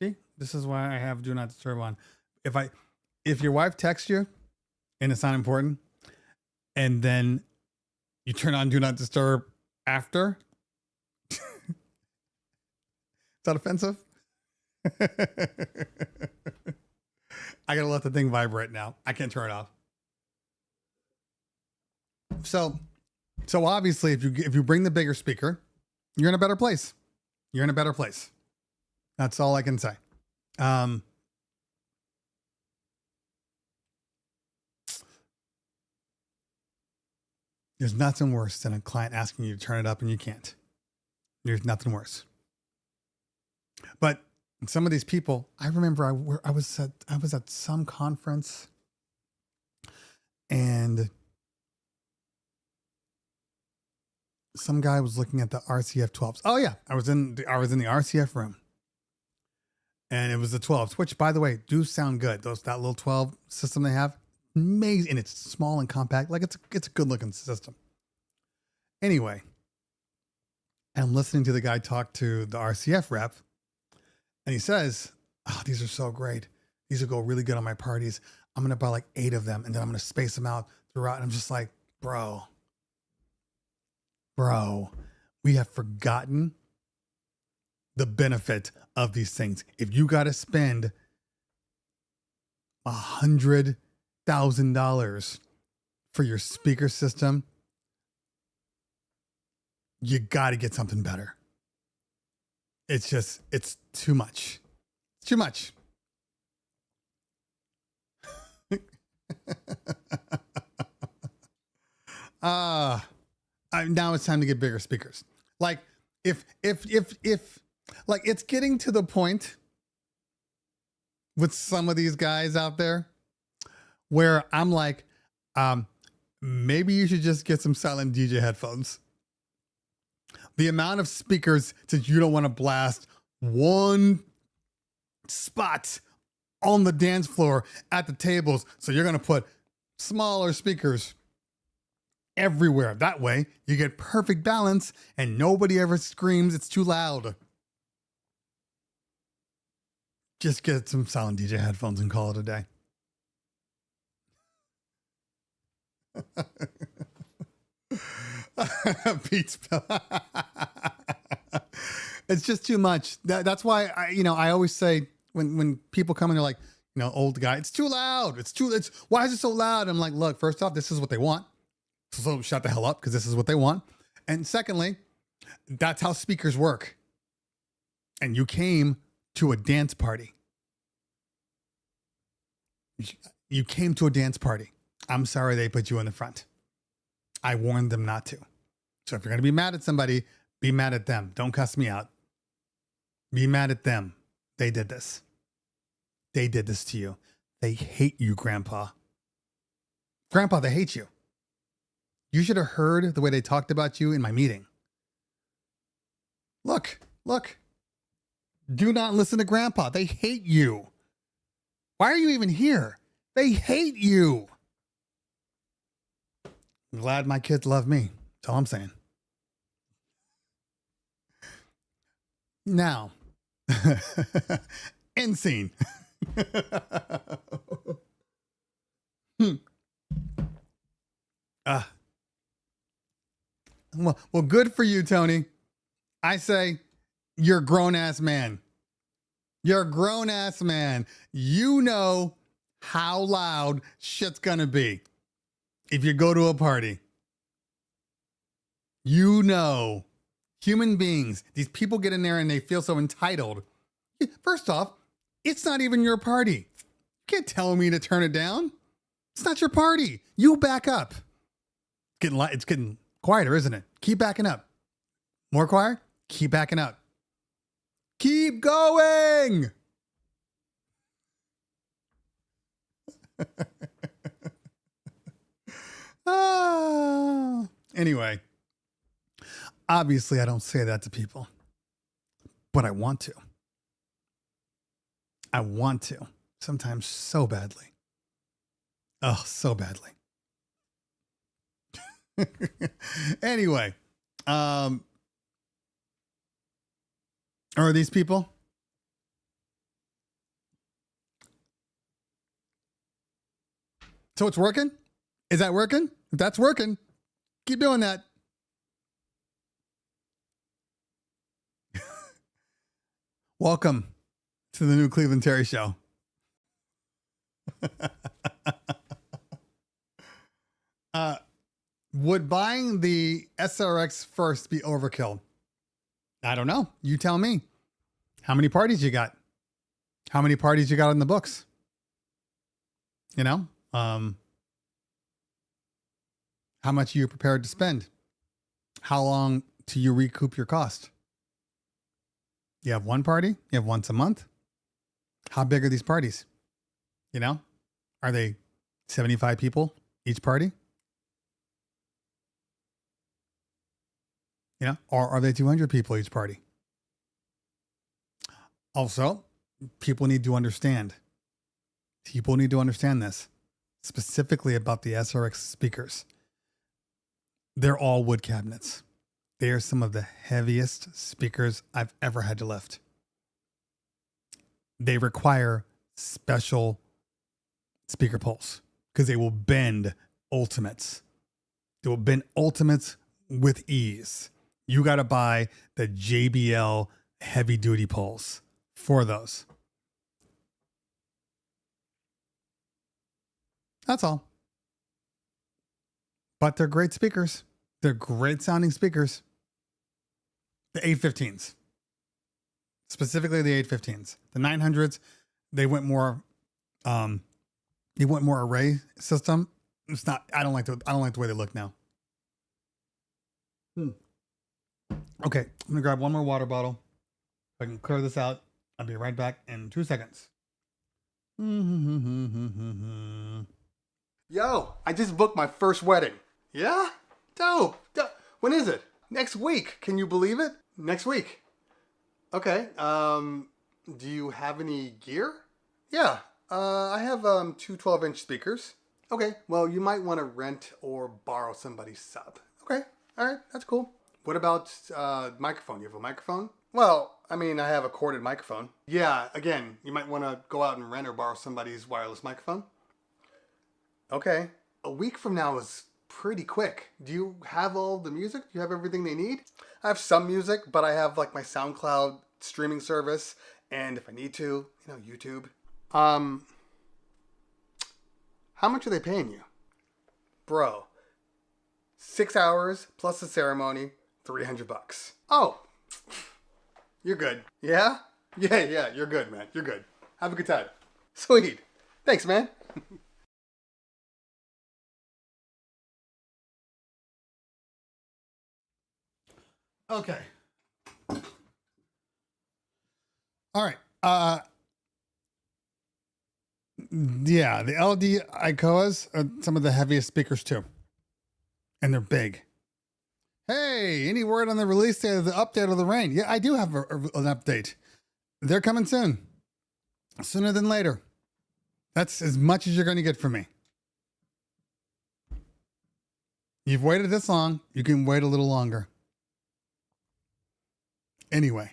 see, this is why I have do not disturb on. If your wife texts you and it's not important, and then you turn on do not disturb after, is that offensive? I gotta let the thing vibrate now. I can't turn it off. So obviously, if you bring the bigger speaker, you're in a better place. You're in a better place. That's all I can say. There's nothing worse than a client asking you to turn it up and you can't. There's nothing worse. But some of these people, I remember I was at some conference, and some guy was looking at the RCF 12s. Oh yeah, I was in the RCF room, and it was the 12s, which by the way do sound good. That little 12 system they have, amazing, and it's small and compact. Like it's a good looking system. Anyway, I'm listening to the guy talk to the RCF rep. And he says, "Oh, these are so great. These will go really good on my parties. I'm going to buy like 8 of them, and then I'm going to space them out throughout." And I'm just like, bro, we have forgotten the benefit of these things. If you got to spend $100,000 for your speaker system, you got to get something better. It's too much. It's too much. Now it's time to get bigger speakers. Like if like it's getting to the point with some of these guys out there where I'm like, maybe you should just get some silent DJ headphones. The amount of speakers that you don't want to blast one spot on the dance floor at the tables. So you're going to put smaller speakers everywhere. That way you get perfect balance and nobody ever screams it's too loud. Just get some silent DJ headphones and call it a day. Pete's it's just too much. That's why I always say when people come in, they're like, old guy, it's too loud. Why is it so loud? I'm like, look, first off, this is what they want. So shut the hell up, because this is what they want. And secondly, that's how speakers work. And you came to a dance party. You came to a dance party. I'm sorry they put you in the front. I warned them not to. So if you're going to be mad at somebody, be mad at them. Don't cuss me out. Be mad at them. They did this. They did this to you. They hate you, Grandpa. Grandpa, they hate you. You should have heard the way they talked about you in my meeting. Look. Do not listen to Grandpa. They hate you. Why are you even here? They hate you. I'm glad my kids love me. That's all I'm saying. Now, end scene. Well, good for you, Tony. I say you're a grown-ass man. You're a grown-ass man. You know how loud shit's gonna be if you go to a party. You know, human beings, these people get in there and they feel so entitled. First off, it's not even your party. You can't tell me to turn it down. It's not your party. You back up. It's getting quieter, isn't it? Keep backing up. More quiet? Keep backing up. Keep going. Anyway, obviously I don't say that to people, but I want to. I want to, sometimes so badly. Oh, so badly. Anyway, are these people? So it's working? Is that working? If that's working, keep doing that. Welcome to the new Cleveland Terry Show. Would buying the SRX first be overkill? I don't know. You tell me. How many parties you got? How many parties you got in the books? You know? How much are you prepared to spend? How long till you recoup your cost? You have one party? You have once a month? How big are these parties? You know? Are they 75 people each party? You know? Or are they 200 people each party? Also, people need to understand. People need to understand this, specifically about the SRX speakers. They're all wood cabinets. They are some of the heaviest speakers I've ever had to lift. They require special speaker poles because they will bend ultimates. They will bend ultimates with ease. You got to buy the JBL heavy duty poles for those. That's all. But they're great speakers. They're great sounding speakers. The 815s. Specifically the 815s. The 900s, they went more array system. It's not I don't like the way they look now. Okay, I'm going to grab one more water bottle. If I can clear this out, I'll be right back in 2 seconds. Yo, I just booked my first wedding. Yeah? Dope. When is it? Next week. Can you believe it? Next week. Okay. Do you have any gear? Yeah. I have 2 12-inch speakers. Okay. Well, you might want to rent or borrow somebody's sub. Okay. All right. That's cool. What about microphone? You have a microphone? Well, I mean, I have a corded microphone. Yeah. Again, you might want to go out and rent or borrow somebody's wireless microphone. Okay. A week from now is pretty quick. Do you have all the music? Do you have everything they need? I have some music, but I have like my SoundCloud streaming service, and if I need to, YouTube. How much are they paying you? Bro, 6 hours plus the ceremony, $300. Oh, you're good. Yeah? Yeah, you're good, man. You're good. Have a good time. Sweet. Thanks, man. Okay. All right. Uh, yeah, the LD ICOAs are some of the heaviest speakers too, and they're big. Hey, any word on the release date of the update of the rain? Yeah, I do have an update. They're coming soon, sooner than later. That's as much as you're going to get from me. You've waited this long, you can wait a little longer. Anyway,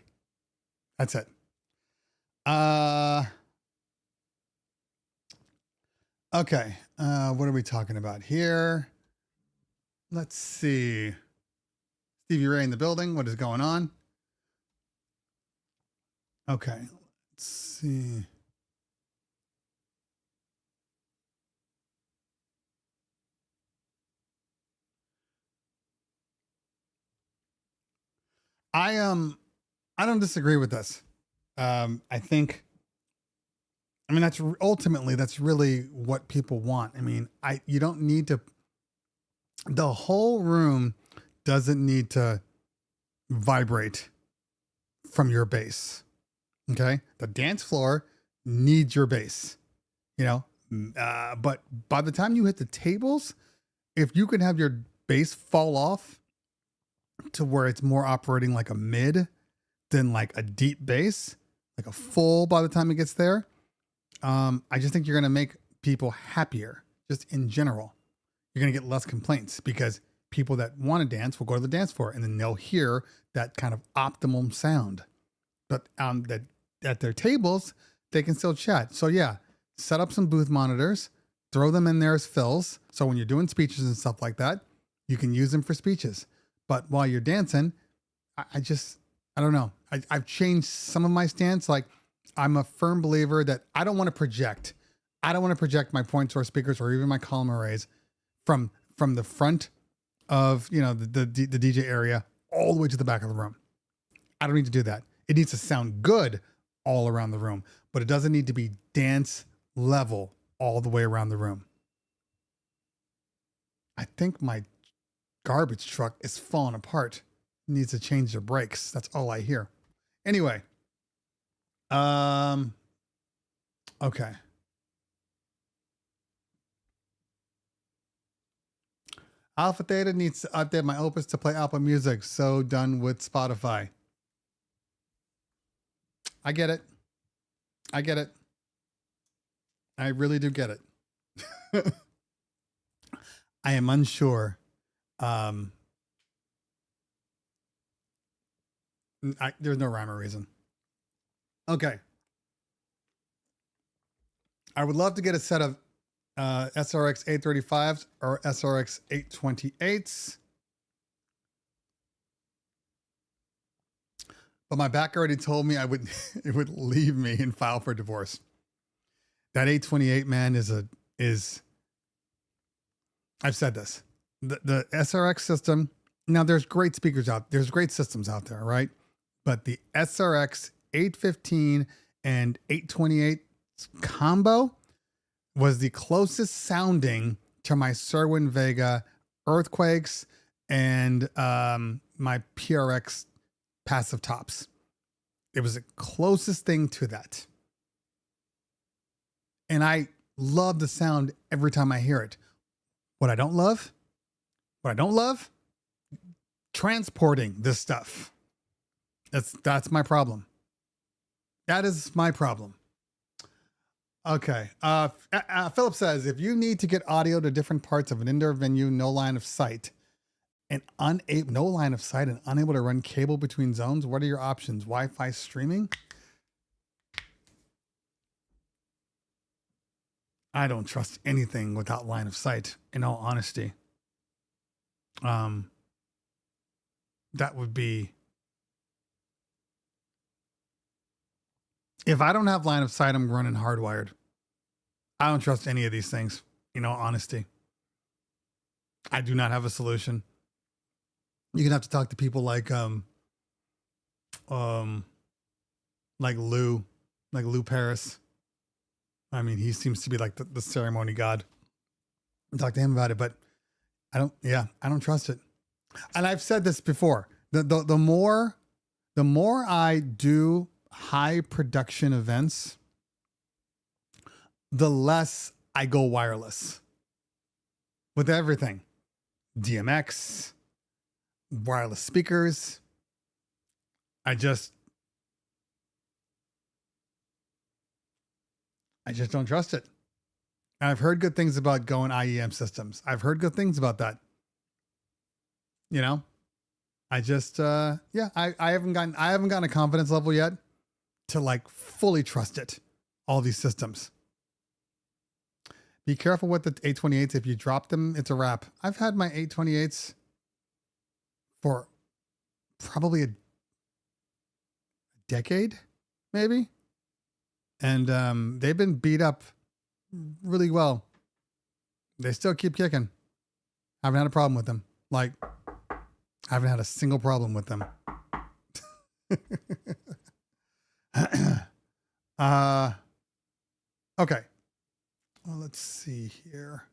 that's it. Okay. What are we talking about here? Let's see. Stevie Ray in the building. What is going on? Okay. Let's see. I don't disagree with this. I think, I mean, that's really what people want. I mean, you don't need to, the whole room doesn't need to vibrate from your bass. Okay. The dance floor needs your bass, you know, but by the time you hit the tables, if you can have your bass fall off to where it's more operating like a mid than like a deep bass, like a full by the time it gets there, I just think you're going to make people happier just in general. You're going to get less complaints because people that want to dance will go to the dance floor and then they'll hear that kind of optimum sound. But that at their tables, they can still chat. So yeah, set up some booth monitors, throw them in there as fills. So when you're doing speeches and stuff like that, you can use them for speeches. But while you're dancing, I don't know. I've changed some of my stance. Like I'm a firm believer that I don't want to project. I don't want to project my point source speakers or even my column arrays from the front of, you know, the DJ area all the way to the back of the room. I don't need to do that. It needs to sound good all around the room, but it doesn't need to be dance level all the way around the room. I think my garbage truck is falling apart. It needs to change their brakes. That's all I hear. Anyway. Okay. Alpha Theta needs to update my Opus to play Apple Music. So done with Spotify. I get it. I get it. I really do get it. I am unsure. There's no rhyme or reason. Okay. I would love to get a set of SRX 835s or SRX 828s. But my back already told me it would leave me and file for divorce. That 828, man, I've said this. The SRX system, now there's great speakers there's great systems out there, right? But the SRX 815 and 828 combo was the closest sounding to my Cerwin Vega Earthquakes and my PRX passive tops. It was the closest thing to that. And I love the sound every time I hear it. What I don't love, transporting this stuff. That's my problem. That is my problem. Okay. Philip says, if you need to get audio to different parts of an indoor venue, no line of sight and unable to run cable between zones, what are your options? Wi-Fi streaming? I don't trust anything without line of sight, in all honesty. That would be, if I don't have line of sight, I'm running hardwired. I don't trust any of these things, in all honesty. I do not have a solution. You're gonna have to talk to people like Lou Paris. I mean, he seems to be like the ceremony god. Talk to him about it, but I don't trust it. And I've said this before. The more I do high production events, the less I go wireless with everything. DMX, wireless speakers. I just don't trust it. I've heard good things about going IEM systems. I've heard good things about that. You know, I just I haven't gotten a confidence level yet to like fully trust it. All these systems. Be careful with the 828s. If you drop them, it's a wrap. I've had my 828s for probably a decade, maybe. And they've been beat up really well. They still keep kicking. I haven't had a problem with them. Like, I haven't had a single problem with them. Okay. Well, let's see here.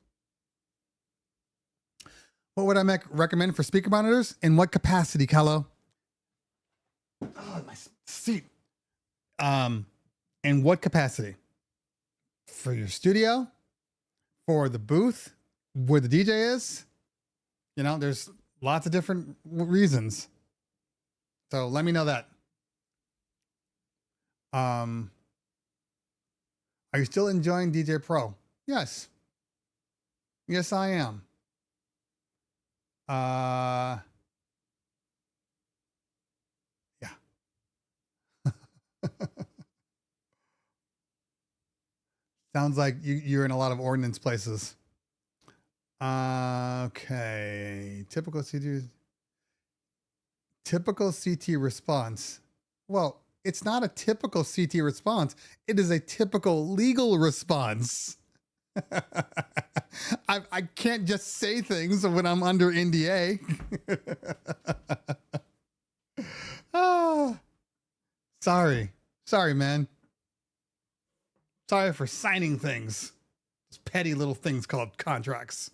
What would I recommend for speaker monitors? In what capacity, Callo? Oh, my seat. In what capacity? For your studio? For the booth? Where the DJ is? You know, there's lots of different reasons. So let me know that. Are you still enjoying DJ Pro? Yes. Yes, I am. Yeah. Sounds like you're in a lot of ordnance places. Okay. Typical CT response. Well, it's not a typical CT response. It is a typical legal response. I can't just say things when I'm under NDA. Sorry, man. Sorry for signing things. Those petty little things called contracts.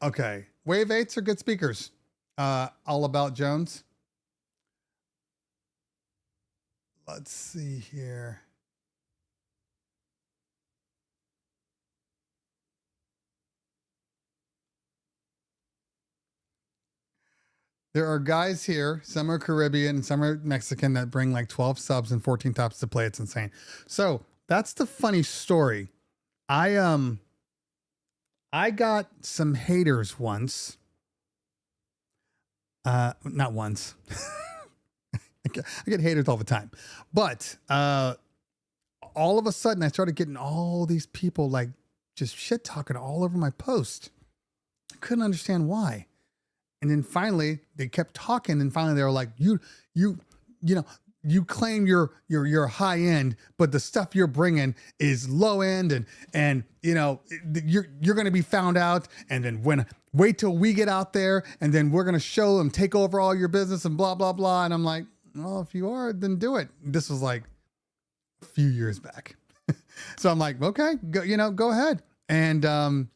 Okay. Wave 8s are good speakers. All About Jones. Let's see here. There are guys here, some are Caribbean and some are Mexican, that bring like 12 subs and 14 tops to play. It's insane. So that's the funny story. I got some haters once. Not once. I get haters all the time. But all of a sudden I started getting all these people like just shit talking all over my post. I couldn't understand why. And then finally they kept talking, and finally they were like, you know, you claim you're high end, but the stuff you're bringing is low end, and you know, you're going to be found out. And then wait till we get out there, and then we're going to show them, take over all your business and blah, blah, blah. And I'm like, well, if you are, then do it. This was like a few years back. So I'm like, okay, go ahead. And,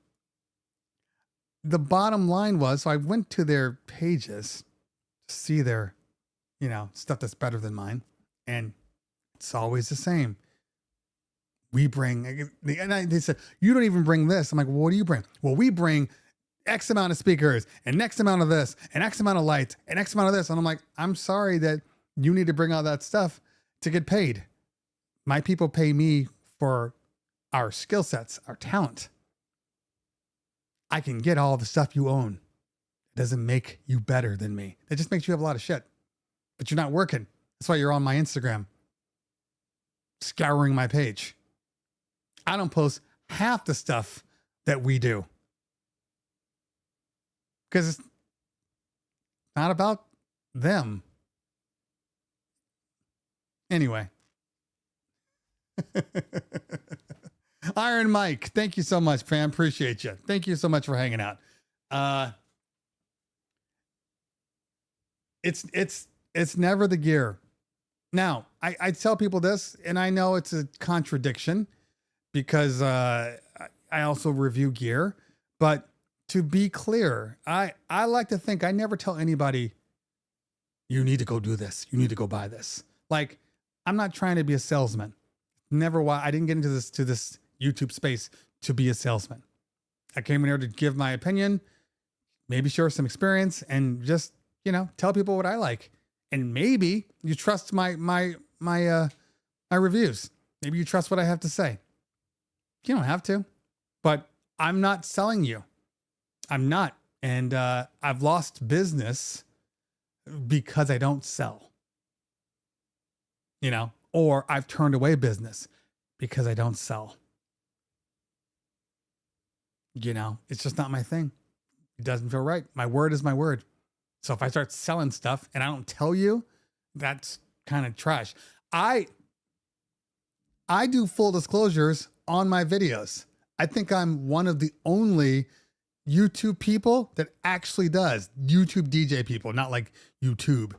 the bottom line was, so I went to their pages to see their, stuff that's better than mine. And it's always the same. We bring, and they said, you don't even bring this. I'm like, well, what do you bring? Well, we bring X amount of speakers and X amount of this and X amount of lights and X amount of this. And I'm like, I'm sorry that you need to bring all that stuff to get paid. My people pay me for our skill sets, our talent. I can get all the stuff you own. It doesn't make you better than me. It just makes you have a lot of shit. But you're not working. That's why you're on my Instagram, scouring my page. I don't post half the stuff that we do, because it's not about them. Anyway. Iron Mike, thank you so much, fam. Appreciate you. Thank you so much for hanging out. It's never the gear. Now, I tell people this, and I know it's a contradiction because I also review gear, but to be clear, I like to think I never tell anybody, you need to go do this. You need to go buy this. Like, I'm not trying to be a salesman. Never why I didn't get into this YouTube space to be a salesman. I came in here to give my opinion, maybe share some experience, and just, tell people what I like. And maybe you trust my reviews. Maybe you trust what I have to say. You don't have to, but I'm not selling you. I'm not. And I've lost business because I don't sell, or I've turned away business because I don't sell. It's just not my thing. It doesn't feel right. My word is my word. So if I start selling stuff and I don't tell you, that's kind of trash. I do full disclosures on my videos. I think I'm one of the only YouTube people that actually does. YouTube DJ people, not like YouTube.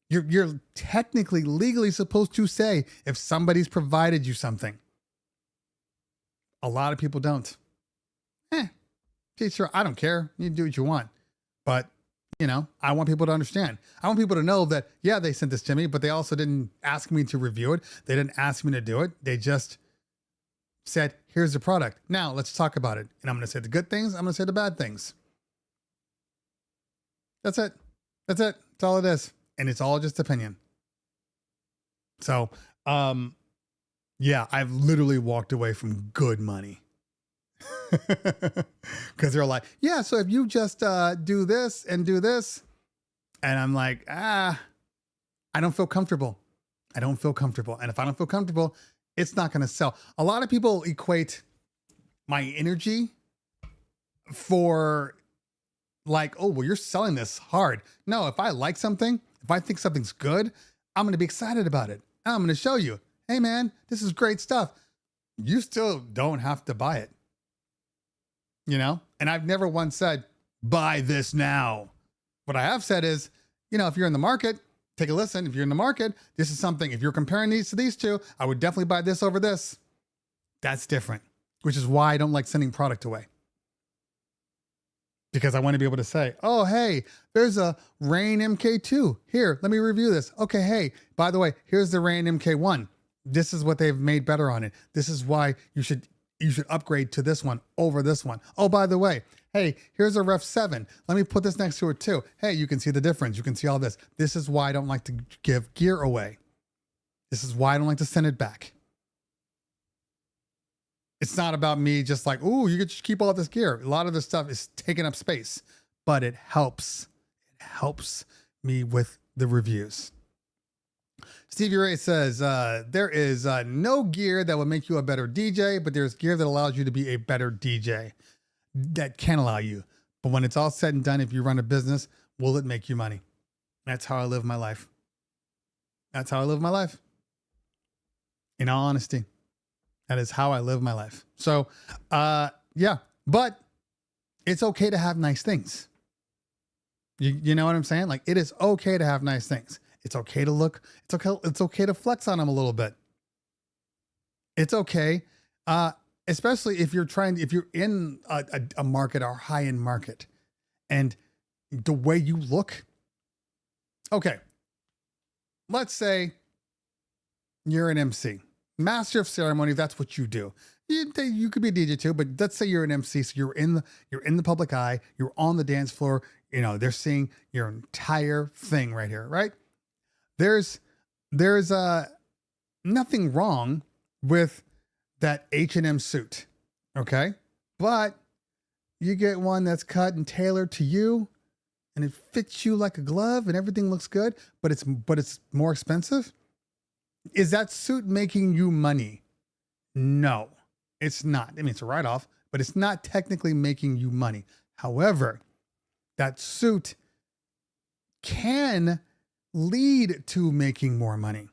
You're technically legally supposed to say if somebody's provided you something. A lot of people don't. Sure, I don't care. You do what you want. But, I want people to understand. I want people to know that, yeah, they sent this to me, but they also didn't ask me to review it. They didn't ask me to do it. They just said, here's the product. Now let's talk about it. And I'm going to say the good things. I'm going to say the bad things. That's it. That's it. That's all it is. And it's all just opinion. So, yeah, I've literally walked away from good money. Because they're like, yeah, so if you just do this and do this. And I'm like, I don't feel comfortable. I don't feel comfortable. And if I don't feel comfortable, it's not going to sell. A lot of people equate my energy for like, oh, well, you're selling this hard. No, if I like something, if I think something's good, I'm going to be excited about it. And I'm going to show you, hey, man, this is great stuff. You still don't have to buy it. And I've never once said, buy this now. What I have said is, if you're in the market, take a listen. If you're in the market, this is something, if you're comparing these to these two, I would definitely buy this over this. That's different, which is why I don't like sending product away. Because I want to be able to say, oh, hey, there's a Rane MK2. Here, let me review this. Okay, hey, by the way, here's the Rane MK1. This is what they've made better on it. This is why you should upgrade to this one over this one. Oh, by the way, hey, here's a Ref 7. Let me put this next to it too. Hey, you can see the difference. You can see all this. This is why I don't like to give gear away. This is why I don't like to send it back. It's not about me just like, ooh, you could just keep all this gear. A lot of this stuff is taking up space, but it helps. It helps me with the reviews. Stevie Ray says, there is no gear that will make you a better DJ, but there's gear that allows you to be a better DJ. That can allow you. But when it's all said and done, if you run a business, will it make you money? That's how I live my life. That's how I live my life. In all honesty, that is how I live my life. So, yeah, but it's okay to have nice things. You know what I'm saying? Like, it is okay to have nice things. It's okay to look. It's okay to flex on them a little bit. It's okay, especially if you're in a market or high-end market, and the way you look. Okay, let's say you're an MC, master of ceremony. That's what you do. You could be a DJ too, but let's say you're an MC. So you're in the public eye. You're on the dance floor. They're seeing your entire thing right here, right? There's nothing wrong with that H&M suit, okay? But you get one that's cut and tailored to you, and it fits you like a glove, and everything looks good, but it's more expensive. Is that suit making you money? No, it's not. I mean, it's a write-off, but it's not technically making you money. However, that suit can lead to making more money.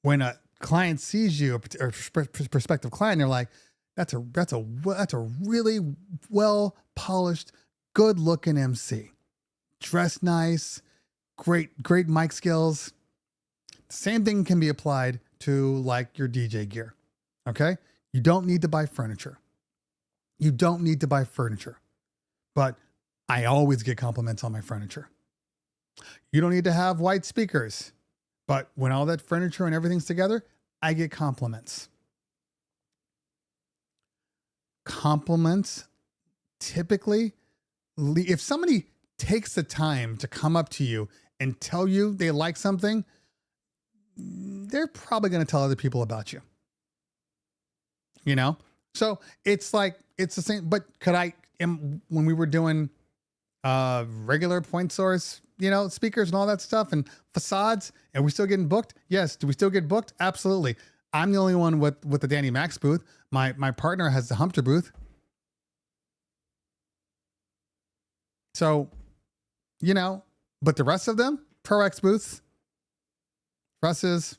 When a client sees you, or prospective client, they're like, that's a really well polished, good looking MC, dressed nice, great mic skills. Same thing can be applied to like your DJ gear. Okay, you don't need to buy furniture. You don't need to buy furniture, but I always get compliments on my furniture. You don't need to have white speakers, but when all that furniture and everything's together, I get compliments. Compliments typically, if somebody takes the time to come up to you and tell you they like something, they're probably going to tell other people about you. You know? So it's like, it's the same, but when we were doing regular point source, speakers and all that stuff and facades, and we still getting booked? Yes. Do we still get booked? Absolutely. I'm the only one with the Danny Max booth. My partner has the Humpter booth. So, but the rest of them, ProX booths, trusses,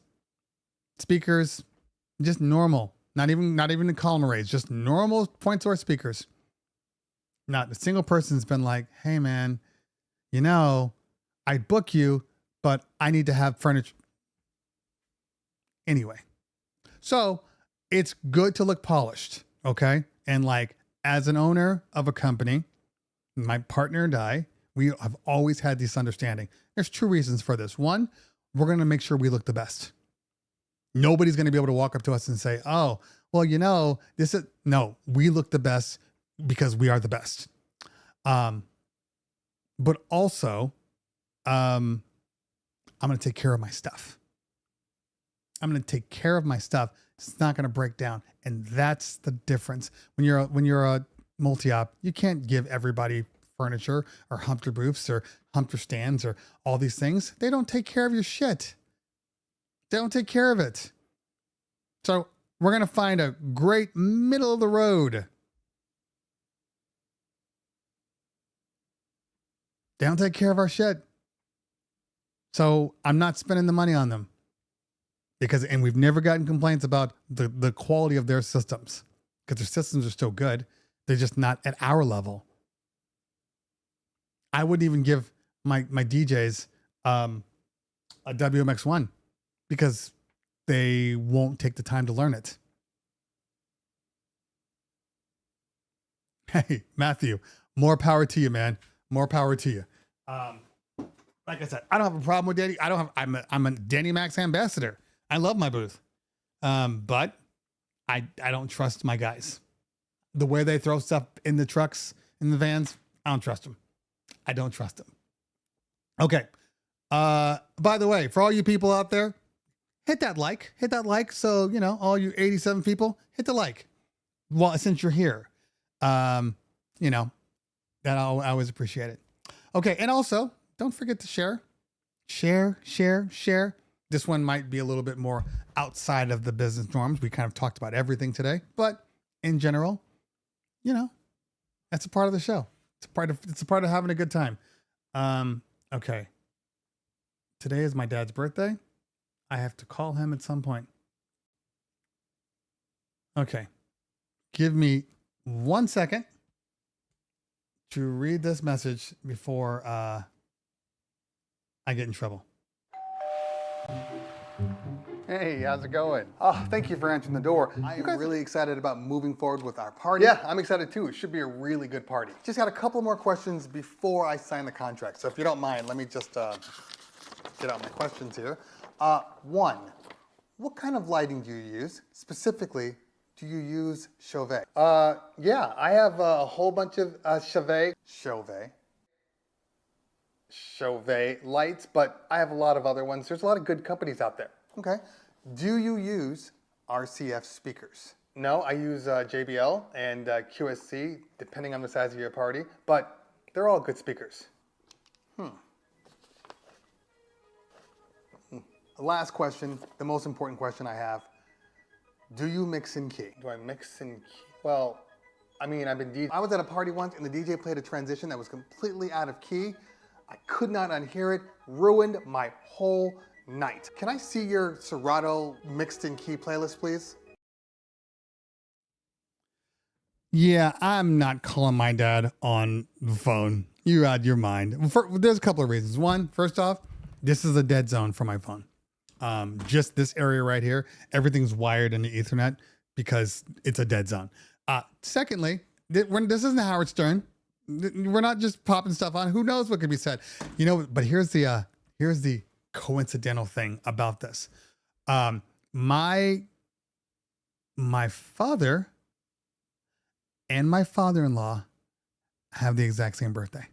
speakers, just normal. Not even the column arrays, just normal point source speakers. Not a single person's been like, hey man, I'd book you, but I need to have furniture. Anyway, so it's good to look polished, okay? And like, as an owner of a company, my partner and I, we have always had this understanding. There's two reasons for this. One, we're going to make sure we look the best. Nobody's going to be able to walk up to us and say, oh, well, no, we look the best because we are the best. But also, I'm going to take care of my stuff. I'm going to take care of my stuff. It's not going to break down. And that's the difference. When you're a multi-op, you can't give everybody furniture or Humpter booths or Humpter stands or all these things. They don't take care of your shit. They don't take care of it. So we're going to find a great middle of the road. They don't take care of our shit. So I'm not spending the money on them and we've never gotten complaints about the quality of their systems because their systems are still good. They're just not at our level. I wouldn't even give my DJs a WMX1 because they won't take the time to learn it. Hey, Matthew, more power to you, man. More power to you. Like I said, I don't have a problem with Danny. I'm a Danny Max ambassador. I love my booth. But I don't trust my guys. The way they throw stuff in the trucks, in the vans, I don't trust them. I don't trust them. Okay. By the way, for all you people out there, hit that like. So, all you 87 people, hit the like. Well, since you're here, that I always appreciate it. Okay. And also don't forget to share. This one might be a little bit more outside of the business norms. We kind of talked about everything today, but in general, that's a part of the show. It's a part of having a good time. Okay. Today is my dad's birthday. I have to call him at some point. Okay. Give me 1 second to read this message before I get in trouble. Hey, how's it going? Oh, thank you for answering the door. I am really excited about moving forward with our party. Yeah, I'm excited too. It should be a really good party. Just got a couple more questions before I sign the contract. So if you don't mind, let me just get out my questions here. One, what kind of lighting do you use? Specifically, do you use Chauvet? Yeah, I have a whole bunch of Chauvet lights, but I have a lot of other ones. There's a lot of good companies out there. Okay. Do you use RCF speakers? No, I use JBL and QSC, depending on the size of your party, but they're all good speakers. Last question, the most important question I have. Do you mix in key? Do I mix in key? Well, I mean, I've been DJing. I was at a party once and the DJ played a transition that was completely out of key. I could not unhear it, ruined my whole night. Can I see your Serato mixed in key playlist, please? Yeah, I'm not calling my dad on the phone. You're out of your mind. There's a couple of reasons. One, first off, this is a dead zone for my phone. Just this area right here, everything's wired into Ethernet because it's a dead zone. Secondly, this isn't Howard Stern. We're not just popping stuff on. Who knows what could be said? But here's the coincidental thing about this. My father and my father-in-law have the exact same birthday.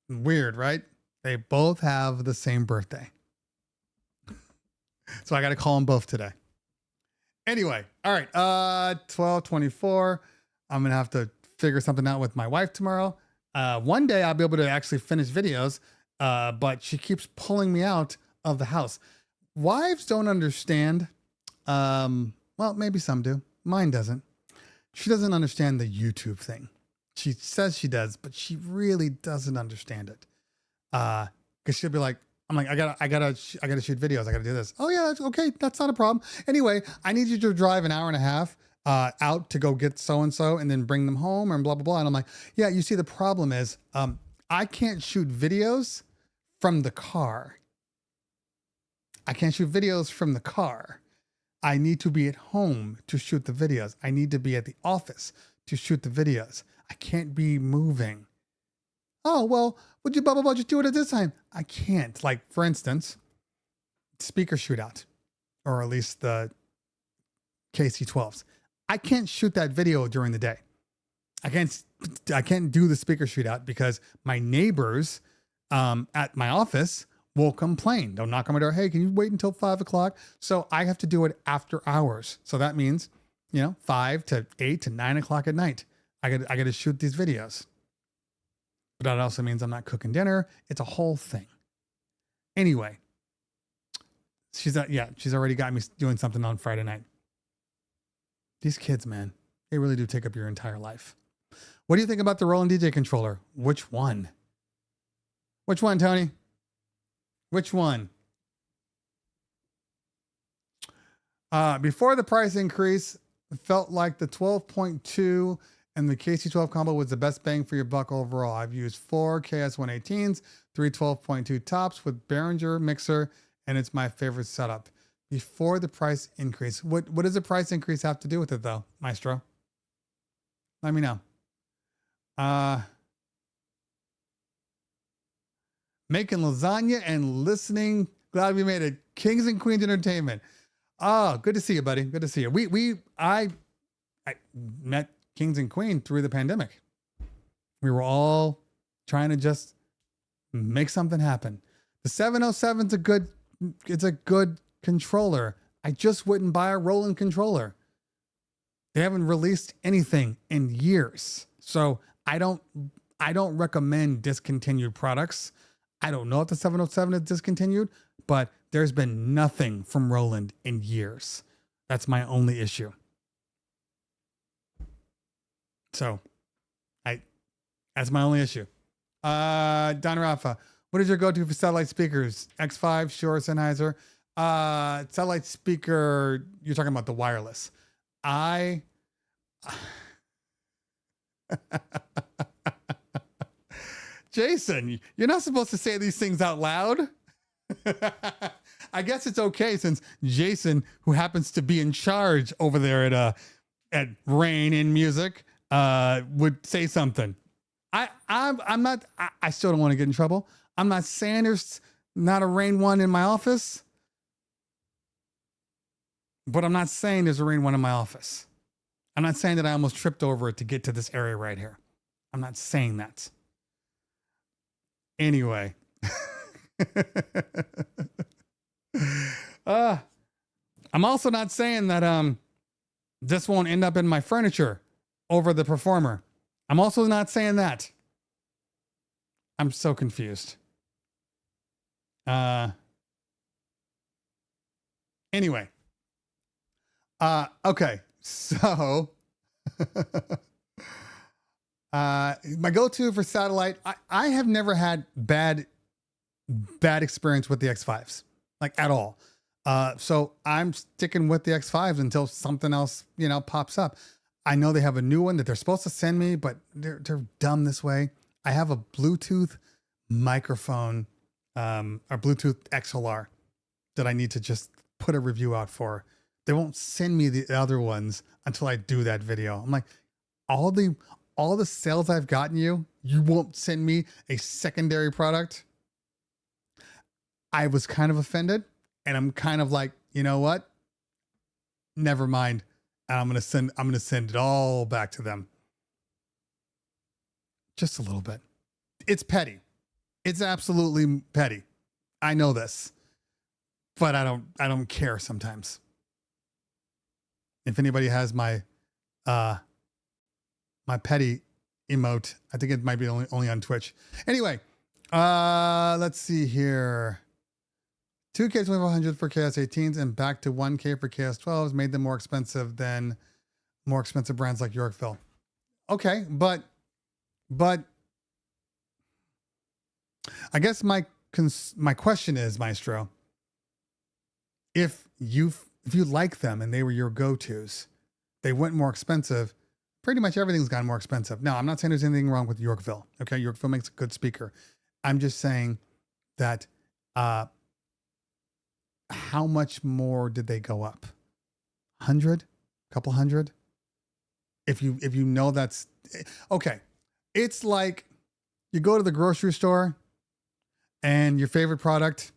Weird, right? They both have the same birthday. So I got to call them both today. Anyway, all right. 12:24. I'm going to have to figure something out with my wife tomorrow. One day I'll be able to actually finish videos, but she keeps pulling me out of the house. Wives don't understand. Well, maybe some do. Mine doesn't. She doesn't understand the YouTube thing. She says she does, but she really doesn't understand it. Cause she'll be like, I'm like, I gotta shoot videos. I gotta do this. Oh yeah, that's okay. That's not a problem. Anyway, I need you to drive an hour and a half out to go get so-and-so and then bring them home and blah, blah, blah. And I'm like, yeah, you see, the problem is, I can't shoot videos from the car. I can't shoot videos from the car. I need to be at home to shoot the videos. I need to be at the office to shoot the videos. I can't be moving. Oh, well, would you blah, blah, blah, just do it at this time? I can't. Like, for instance, speaker shootout, or at least the KC12s. I can't shoot that video during the day. I can't do the speaker shootout because my neighbors at my office will complain. They'll knock on my door. Hey, can you wait until 5 o'clock? So I have to do it after hours. So that means, 5 to 8 to 9 o'clock at night. I got to shoot these videos. But that also means I'm not cooking dinner. It's a whole thing. Anyway, she's already got me doing something on Friday night. These kids, man, they really do take up your entire life. What do you think about the Roland DJ controller? Which one? Which one, Tony? Which one? Before the price increase, it felt like the 12.2 and the KC12 combo was the best bang for your buck overall. I've used 4 KS118s, 3 12.2 tops with Behringer mixer, and it's my favorite setup. Before the price increase. What does the price increase have to do with it, though, Maestro? Let me know. Making lasagna and listening. Glad we made it. Kings and Queens Entertainment. Oh, good to see you, buddy. Good to see you. I met Kings and Queen through the pandemic. We were all trying to just make something happen. The 707's it's a good controller. I just wouldn't buy a Roland controller. They haven't released anything in years. So I don't recommend discontinued products. I don't know if the 707 is discontinued, but there's been nothing from Roland in years. That's my only issue. So that's my only issue. Don Rafa, what is your go-to for satellite speakers? X5, Shure, Sennheiser. Satellite speaker, you're talking about the wireless. Jason, you're not supposed to say these things out loud. I guess it's okay since Jason, who happens to be in charge over there at Rain in Music, would say something. I'm not. I still don't want to get in trouble. I'm not saying there's not a Rain one in my office, but I'm not saying there's a Rain one in my office. I'm not saying that I almost tripped over it to get to this area right here. I'm not saying that. Anyway. I'm also not saying that this won't end up in my furniture over the Performer. I'm also not saying that. I'm so confused. Anyway. Okay. So my go-to for satellite, I have never had bad experience with the X5s, like at all. So I'm sticking with the X5s until something else, pops up. I know they have a new one that they're supposed to send me, but they're dumb this way. I have a Bluetooth microphone, or Bluetooth XLR that I need to just put a review out for. They won't send me the other ones until I do that video. I'm like, all the all the sales I've gotten you, you won't send me a secondary product. I was kind of offended, and I'm kind of like, you know what? Never mind. And I'm gonna send it all back to them. Just a little bit. It's petty. It's absolutely petty. I know this, but I don't care sometimes. If anybody has uh my petty emote, I think it might be only on Twitch. Anyway, let's see here. 2K 2400 for KS 18s and back to 1K for KS 12s made them more expensive than more expensive brands like Yorkville. Okay, but I guess my question is, Maestro, if you like them and they were your go-tos, they went more expensive. Pretty much everything's gotten more expensive. Now, I'm not saying there's anything wrong with Yorkville. Okay, Yorkville makes a good speaker. I'm just saying that how much more did they go up? 100? Couple hundred? If you know that's okay. It's like you go to the grocery store and your favorite product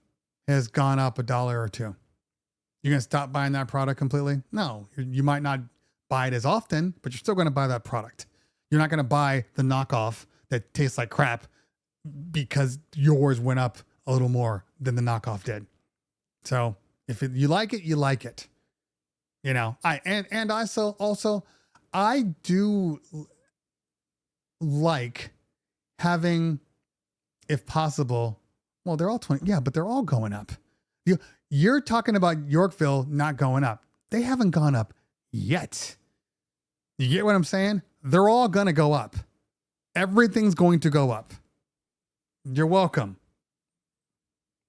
has gone up $1 or $2. You're going to stop buying that product completely? No, you might not buy it as often, but you're still going to buy that product. You're not going to buy the knockoff that tastes like crap because yours went up a little more than the knockoff did. So if you like it, you like it. You know, I do like having, if possible, well, they're all 20. Yeah, but they're all going up. You're talking about Yorkville not going up. They haven't gone up yet. You get what I'm saying? They're all going to go up. Everything's going to go up. You're welcome.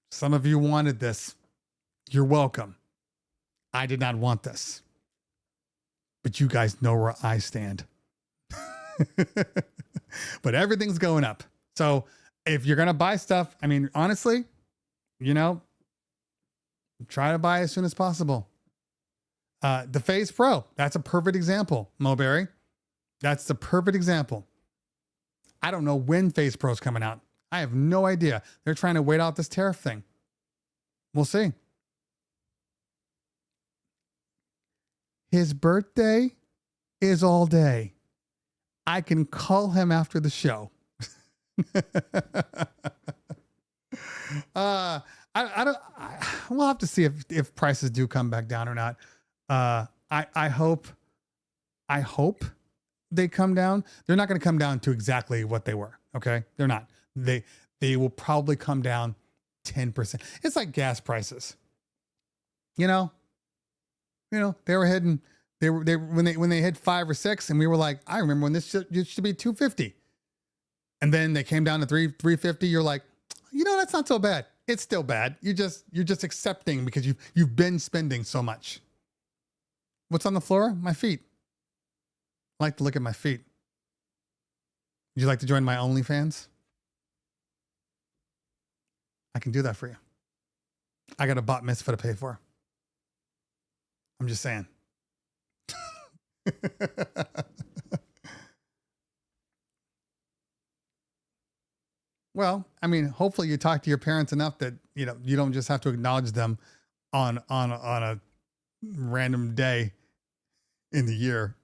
Some of you wanted this. You're welcome. I did not want this. But you guys know where I stand. But everything's going up. So if you're going to buy stuff, I mean, honestly, you know, try to buy as soon as possible. The Phase Pro, that's a perfect example, Mulberry. That's the perfect example. I don't know when Phase Pro's coming out. I have no idea. They're trying to wait out this tariff thing. We'll see. His birthday is all day. I can call him after the show. We'll have to see if prices do come back down or not. I hope they come down. They're not going to come down to exactly what they were. Okay. They're not, they will probably come down 10%. It's like gas prices, you know, they were hitting, when they hit 5 or 6 and we were like, I remember when this should be 250. And then they came down to 350. You're like, that's not so bad. It's still bad. You're just accepting because you've been spending so much. What's on the floor? My feet. I like to look at my feet. Would you like to join my OnlyFans? I can do that for you. I got a bat mitzvah to pay for. I'm just saying. Well, I mean, hopefully you talk to your parents enough that, you don't just have to acknowledge them on a random day in the year.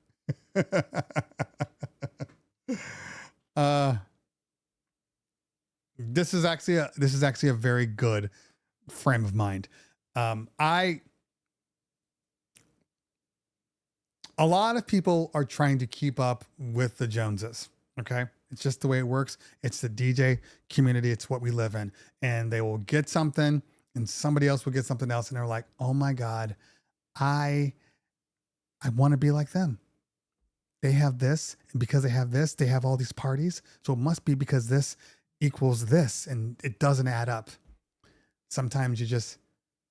This is actually a very good frame of mind. A lot of people are trying to keep up with the Joneses. Okay. It's just the way it works. It's the DJ community. It's what we live in. And they will get something and somebody else will get something else. And they're like, oh my God, I want to be like them. They have this. And because they have this, they have all these parties. So it must be because this equals this. And it doesn't add up. Sometimes you just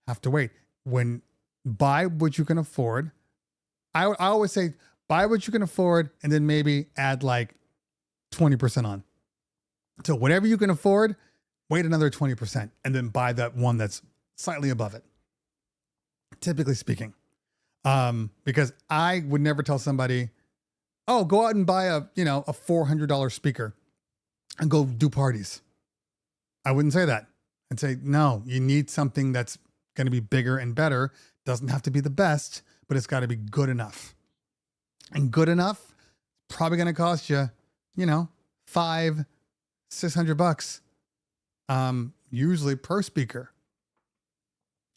have to wait. Buy what you can afford. I always say, buy what you can afford and then maybe add like 20% on. So whatever you can afford, wait another 20% and then buy that one that's slightly above it. Typically speaking. Because I would never tell somebody Oh, go out and buy a $400 speaker and go do parties. I wouldn't say that. I'd say, no, you need something that's going to be bigger and better. Doesn't have to be the best, but it's got to be good enough. And good enough, probably going to cost you, $500-600, usually per speaker.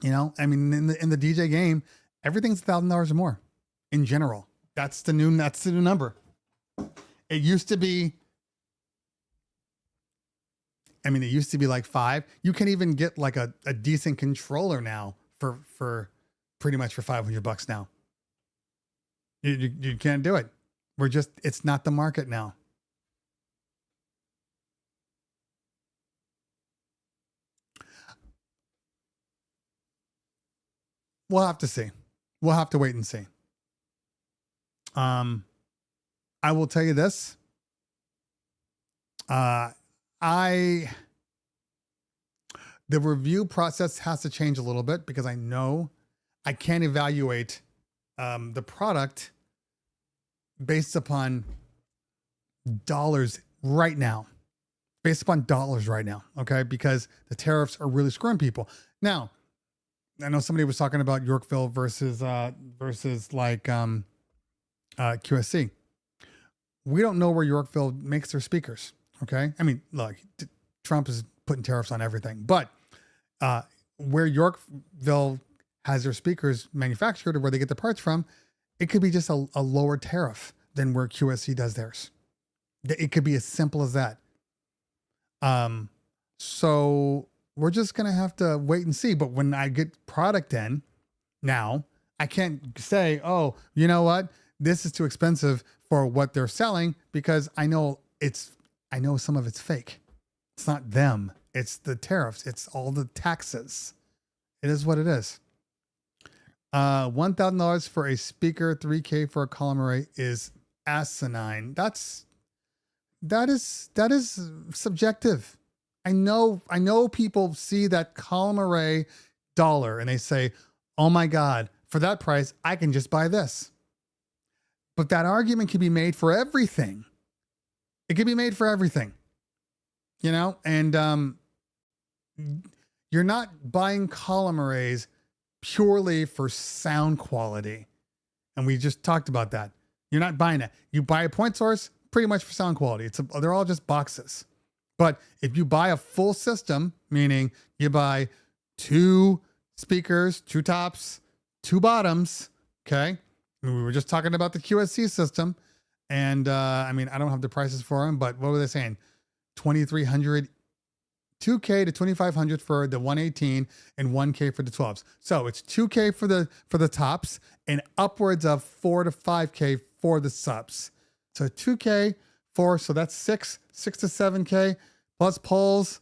I mean, in the DJ game, everything's $1,000 or more in general. That's the new number. It used to be like $5. You can even get like a decent controller now for pretty much for $500 now. You can't do it. It's not the market now. We'll have to see. We'll have to wait and see. I will tell you this. The review process has to change a little bit because I know I can't evaluate the product based upon dollars right now. Okay, because the tariffs are really screwing people. Now, I know somebody was talking about Yorkville versus like QSC. We don't know where Yorkville makes their speakers. Okay, I mean, look, Trump is putting tariffs on everything, but where Yorkville has their speakers manufactured or where they get the parts from, it could be just a lower tariff than where QSC does theirs. It could be as simple as that. So we're just going to have to wait and see. But when I get product in now, I can't say, oh, you know what? This is too expensive for what they're selling because I know some of it's fake. It's not them. It's the tariffs. It's all the taxes. It is what it is. $1,000 for a speaker, $3,000 for a column array is asinine. That is subjective. I know people see that column array dollar and they say, oh my God, for that price, I can just buy this. But that argument can be made for everything. It can be made for everything, and you're not buying column arrays purely for sound quality. And we just talked about that. You're not buying it. You buy a point source pretty much for sound quality. They're all just boxes. But if you buy a full system, meaning you buy 2 speakers, 2 tops, 2 bottoms, okay? I mean, we were just talking about the QSC system. And I don't have the prices for them, but what were they saying? $2,300, $2,000 to $2,500 for the 118 and $1,000 for the 12s. So it's $2,000 for the tops and upwards of $4,000 to $5,000 for the subs. So $2,000 so that's $6,000 to $7,000 plus poles,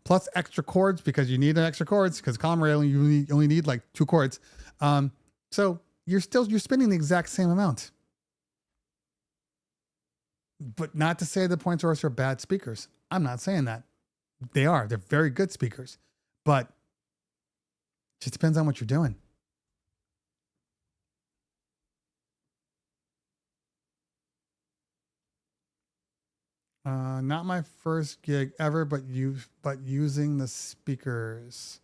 plus extra cords because you need extra cords because column array you only need like 2 cords. So you're spending the exact same amount. But not to say the point source are bad speakers. I'm not saying that. They are. They're very good speakers. But it just depends on what you're doing. Not my first gig ever, but using the speakers.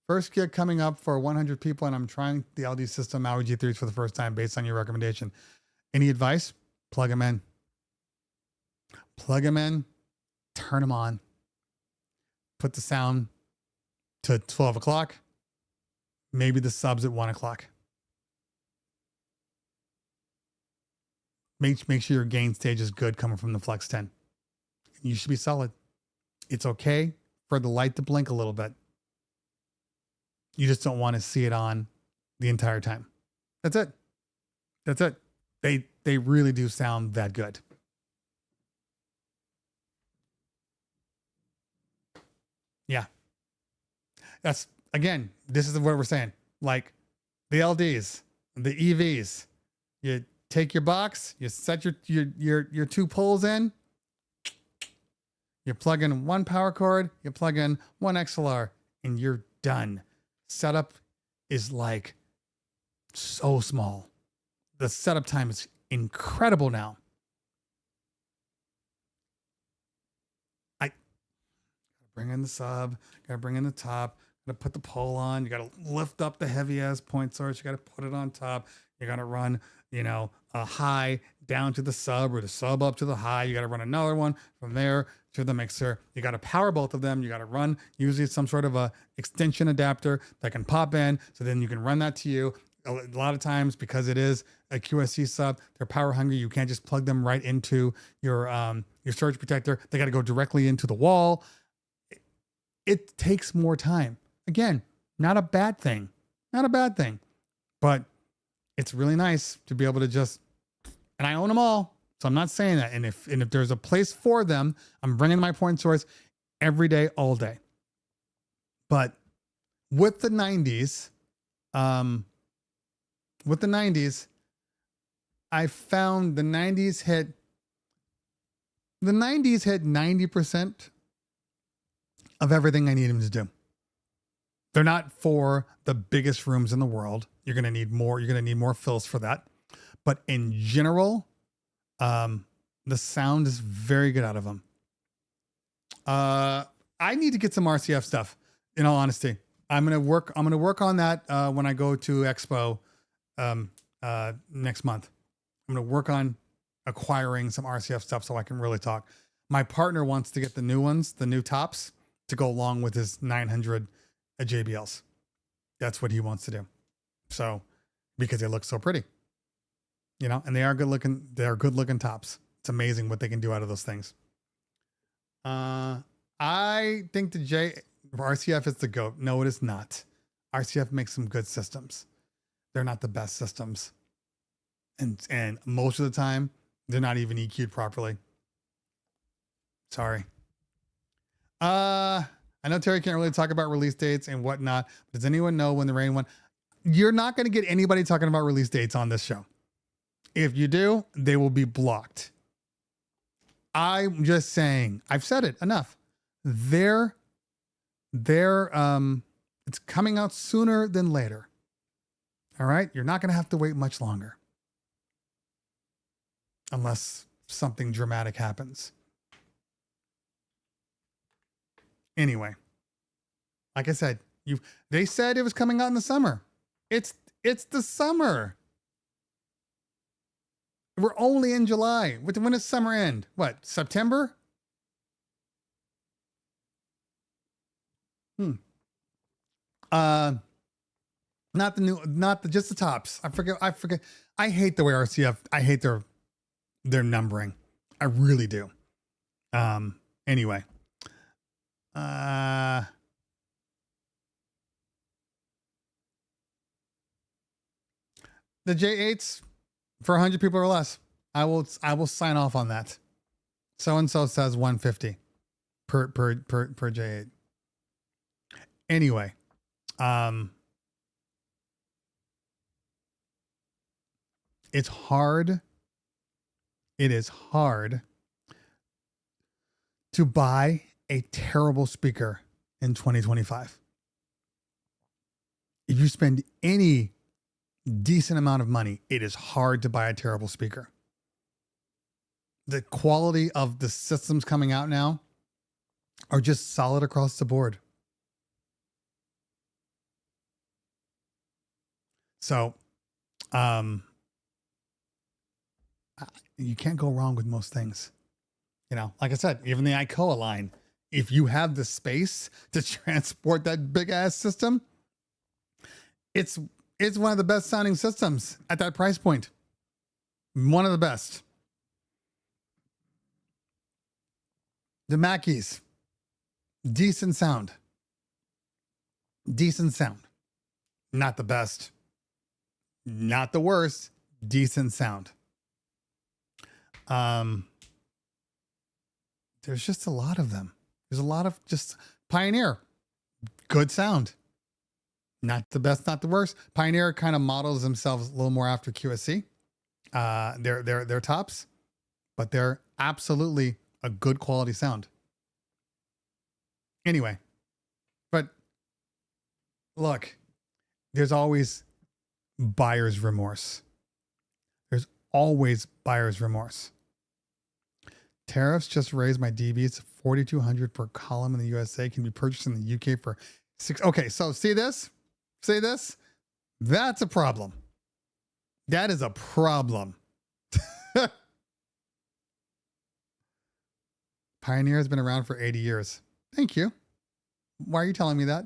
First gig coming up for 100 people, and I'm trying the LD system Maui G3s for the first time based on your recommendation. Any advice? Plug them in. Turn them on. Put the sound to 12 o'clock. Maybe the subs at 1 o'clock. Make sure your gain stage is good coming from the Flex 10. You should be solid. It's okay for the light to blink a little bit. You just don't want to see it on the entire time. That's it. They really do sound that good. Yeah. This is what we're saying. Like the LDs, the EVs, you take your box, you set your 2 poles in, you plug in 1 power cord, you plug in 1 XLR, and you're done. Setup is like so small. The setup time is incredible now. I bring in the sub, gotta bring in the top, gotta put the pole on, you gotta lift up the heavy ass point source, you gotta put it on top, you gotta run, a high down to the sub or the sub up to the high. You gotta run another one from there to the mixer. You gotta power both of them. You gotta run usually some sort of a extension adapter that can pop in. So then you can run that to you. A lot of times, because it is a QSC sub, they're power hungry. You can't just plug them right into your surge protector. They got to go directly into the wall. It takes more time. Again, not a bad thing. Not a bad thing. But it's really nice to be able to just, and I own them all. So I'm not saying that. And if there's a place for them, I'm bringing my point source every day, all day. But with the 90s, I found the 90s hit 90% of everything I need them to do. They're not for the biggest rooms in the world. You're going to need more. You're going to need more fills for that. But in general, the sound is very good out of them. I need to get some RCF stuff. In all honesty, I'm going to work on that when I go to Expo next month. I'm going to work on acquiring some RCF stuff so I can really talk. My partner wants to get the new ones, the new tops, to go along with his 900 JBLs. That's what he wants to do. So, because they look so pretty, and they are good looking. They are good looking tops. It's amazing what they can do out of those things. I think the RCF is the GOAT. No, it is not. RCF makes some good systems. They're not the best systems. And most of the time, they're not even EQ'd properly. Sorry. I know Terry can't really talk about release dates and whatnot. But does anyone know when the Rain one? You're not going to get anybody talking about release dates on this show. If you do, they will be blocked. I'm just saying, I've said it enough. It's coming out sooner than later. All right. You're not going to have to wait much longer. Unless something dramatic happens. Anyway, like I said, they said it was coming out in the summer. It's the summer. We're only in July. When does summer end? What, September? Just the tops. I forget. I hate the way RCF. I hate their numbering. I really do. Anyway. The J8s for 100 people or less. I will sign off on that. So and so says 150 per J8. Anyway, it's hard. It is hard to buy a terrible speaker in 2025. If you spend any decent amount of money, it is hard to buy a terrible speaker. The quality of the systems coming out now are just solid across the board. So, you can't go wrong with most things. Like I said, even the ICOA line, if you have the space to transport that big ass system, it's one of the best sounding systems at that price point. One of the best. The Mackeys, decent sound. Decent sound. Not the best. Not the worst. Decent sound. There's just a lot of them. There's a lot of just Pioneer. Good sound. Not the best, not the worst. Pioneer kind of models themselves a little more after QSC. They're tops, but they're absolutely a good quality sound. Anyway, but look, there's always buyer's remorse. There's always buyer's remorse. Tariffs just raised my DBs to 4,200 per column in the USA. Can be purchased in the UK for $6. Okay, so see this? See this? That's a problem. That is a problem. Pioneer has been around for 80 years. Thank you. Why are you telling me that?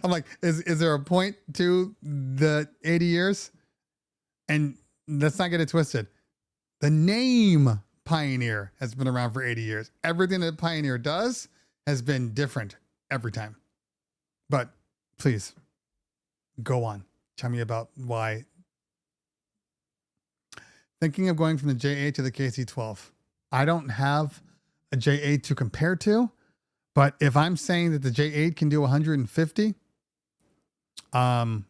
I'm like, is there a point to the 80 years? And let's not get it twisted. The name Pioneer has been around for 80 years. Everything that Pioneer does has been different every time. But please, go on. Tell me about why. Thinking of going from the J8 to the KC12. I don't have a J8 to compare to, but if I'm saying that the J8 can do 150, I'm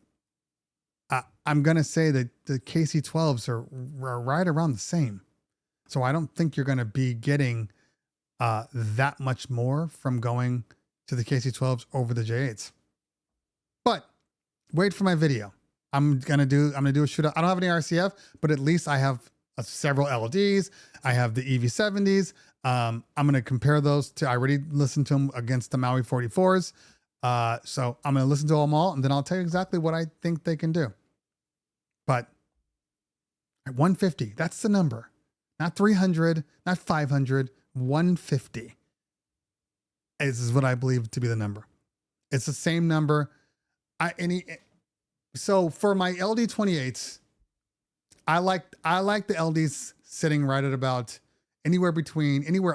going to say that the KC12s are right around the same. So I don't think you're going to be getting that much more from going to the KC12s over the J8s. But wait for my video. I'm going to do a shootout. I don't have any RCF, but at least I have several LDs. I have the EV70s. I'm going to compare those to, I already listened to them against the Maui 44s. So I'm going to listen to them all, and then I'll tell you exactly what I think they can do. But at 150, that's the number. Not 300, not 500, 150. This is what I believe to be the number. It's the same number. So for my LD28s, I like the LDs sitting right at about anywhere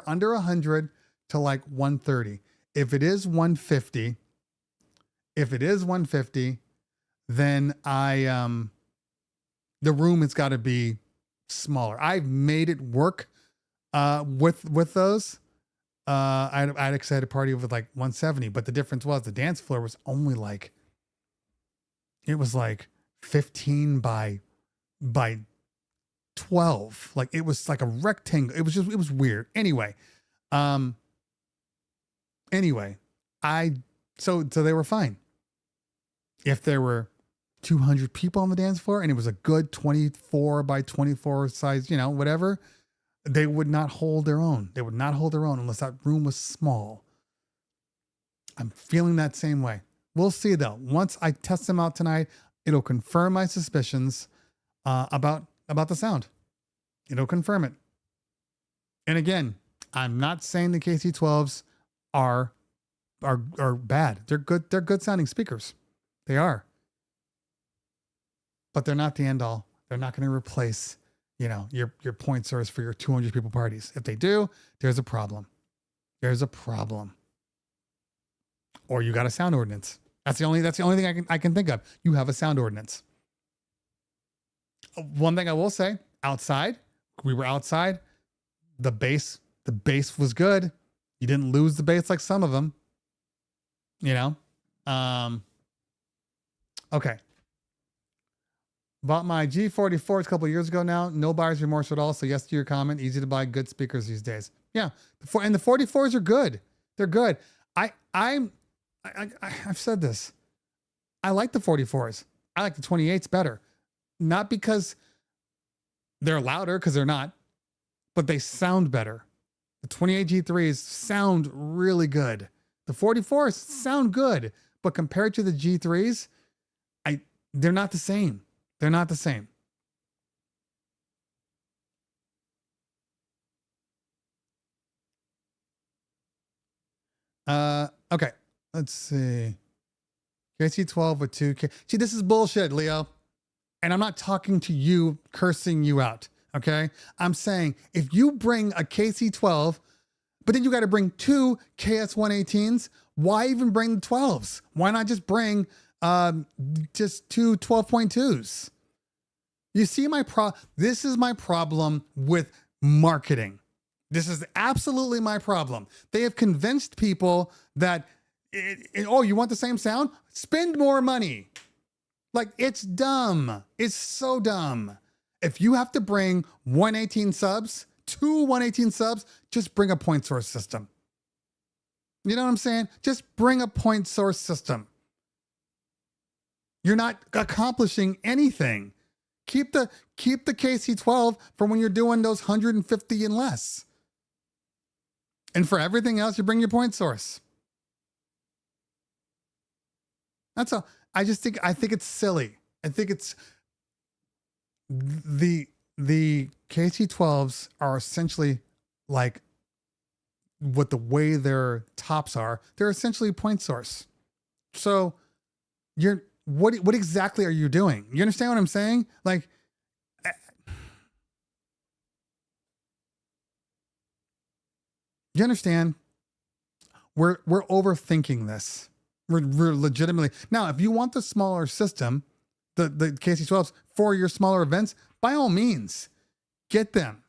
under 100 to like 130. If it is 150, then the room has got to be smaller. I've made it work with those. I had excited party with like 170, but the difference was the dance floor was only like, it was like 15 by 12. Like it was like a rectangle. It was weird. Anyway, so they were fine. If there were 200 people on the dance floor and it was a good 24 by 24 size, whatever, they would not hold their own. They would not hold their own unless that room was small. I'm feeling that same way. We'll see though. Once I test them out tonight, it'll confirm my suspicions about the sound. It'll confirm it. And again, I'm not saying the KC12s are bad. They're good. They're good sounding speakers. They are. But they're not the end all. They're not going to replace, your point source for your 200 people parties. If they do, there's a problem. There's a problem. Or you got a sound ordinance. That's the only thing I can think of. You have a sound ordinance. One thing I will say, we were outside. The bass was good. You didn't lose the bass like some of them. Okay. Bought my G44s a couple of years ago now. No buyer's remorse at all. So yes to your comment. Easy to buy good speakers these days. Yeah. And the 44s are good. They're good. I've said this. I like the 44s. I like the 28s better. Not because they're louder, because they're not, but they sound better. The 28 G3s sound really good. The 44s sound good, but compared to the G3s, they're not the same. They're not the same. Okay. Let's see. KC12 with 2K. See, this is bullshit, Leo. And I'm not talking to you, cursing you out. Okay. I'm saying if you bring a KC12, but then you got to bring two KS118s, why even bring the 12s? Why not just bring just two 12.2s? You see this is my problem with marketing. This is absolutely my problem. They have convinced people that, you want the same sound? Spend more money. Like, it's dumb. It's so dumb. If you have to bring 118 subs, two 118 subs, just bring a point source system. You know what I'm saying? Just bring a point source system. You're not accomplishing anything. Keep the KC12 for when you're doing those 150 and less. And for everything else, you bring your point source. That's all. I think it's silly. I think it's the KC12s are essentially like what the way their tops are. They're essentially point source. So what exactly are you doing? You understand what I'm saying? Like, you understand? We're overthinking this. We're legitimately now. If you want the smaller system, the KC12s for your smaller events, by all means, get them.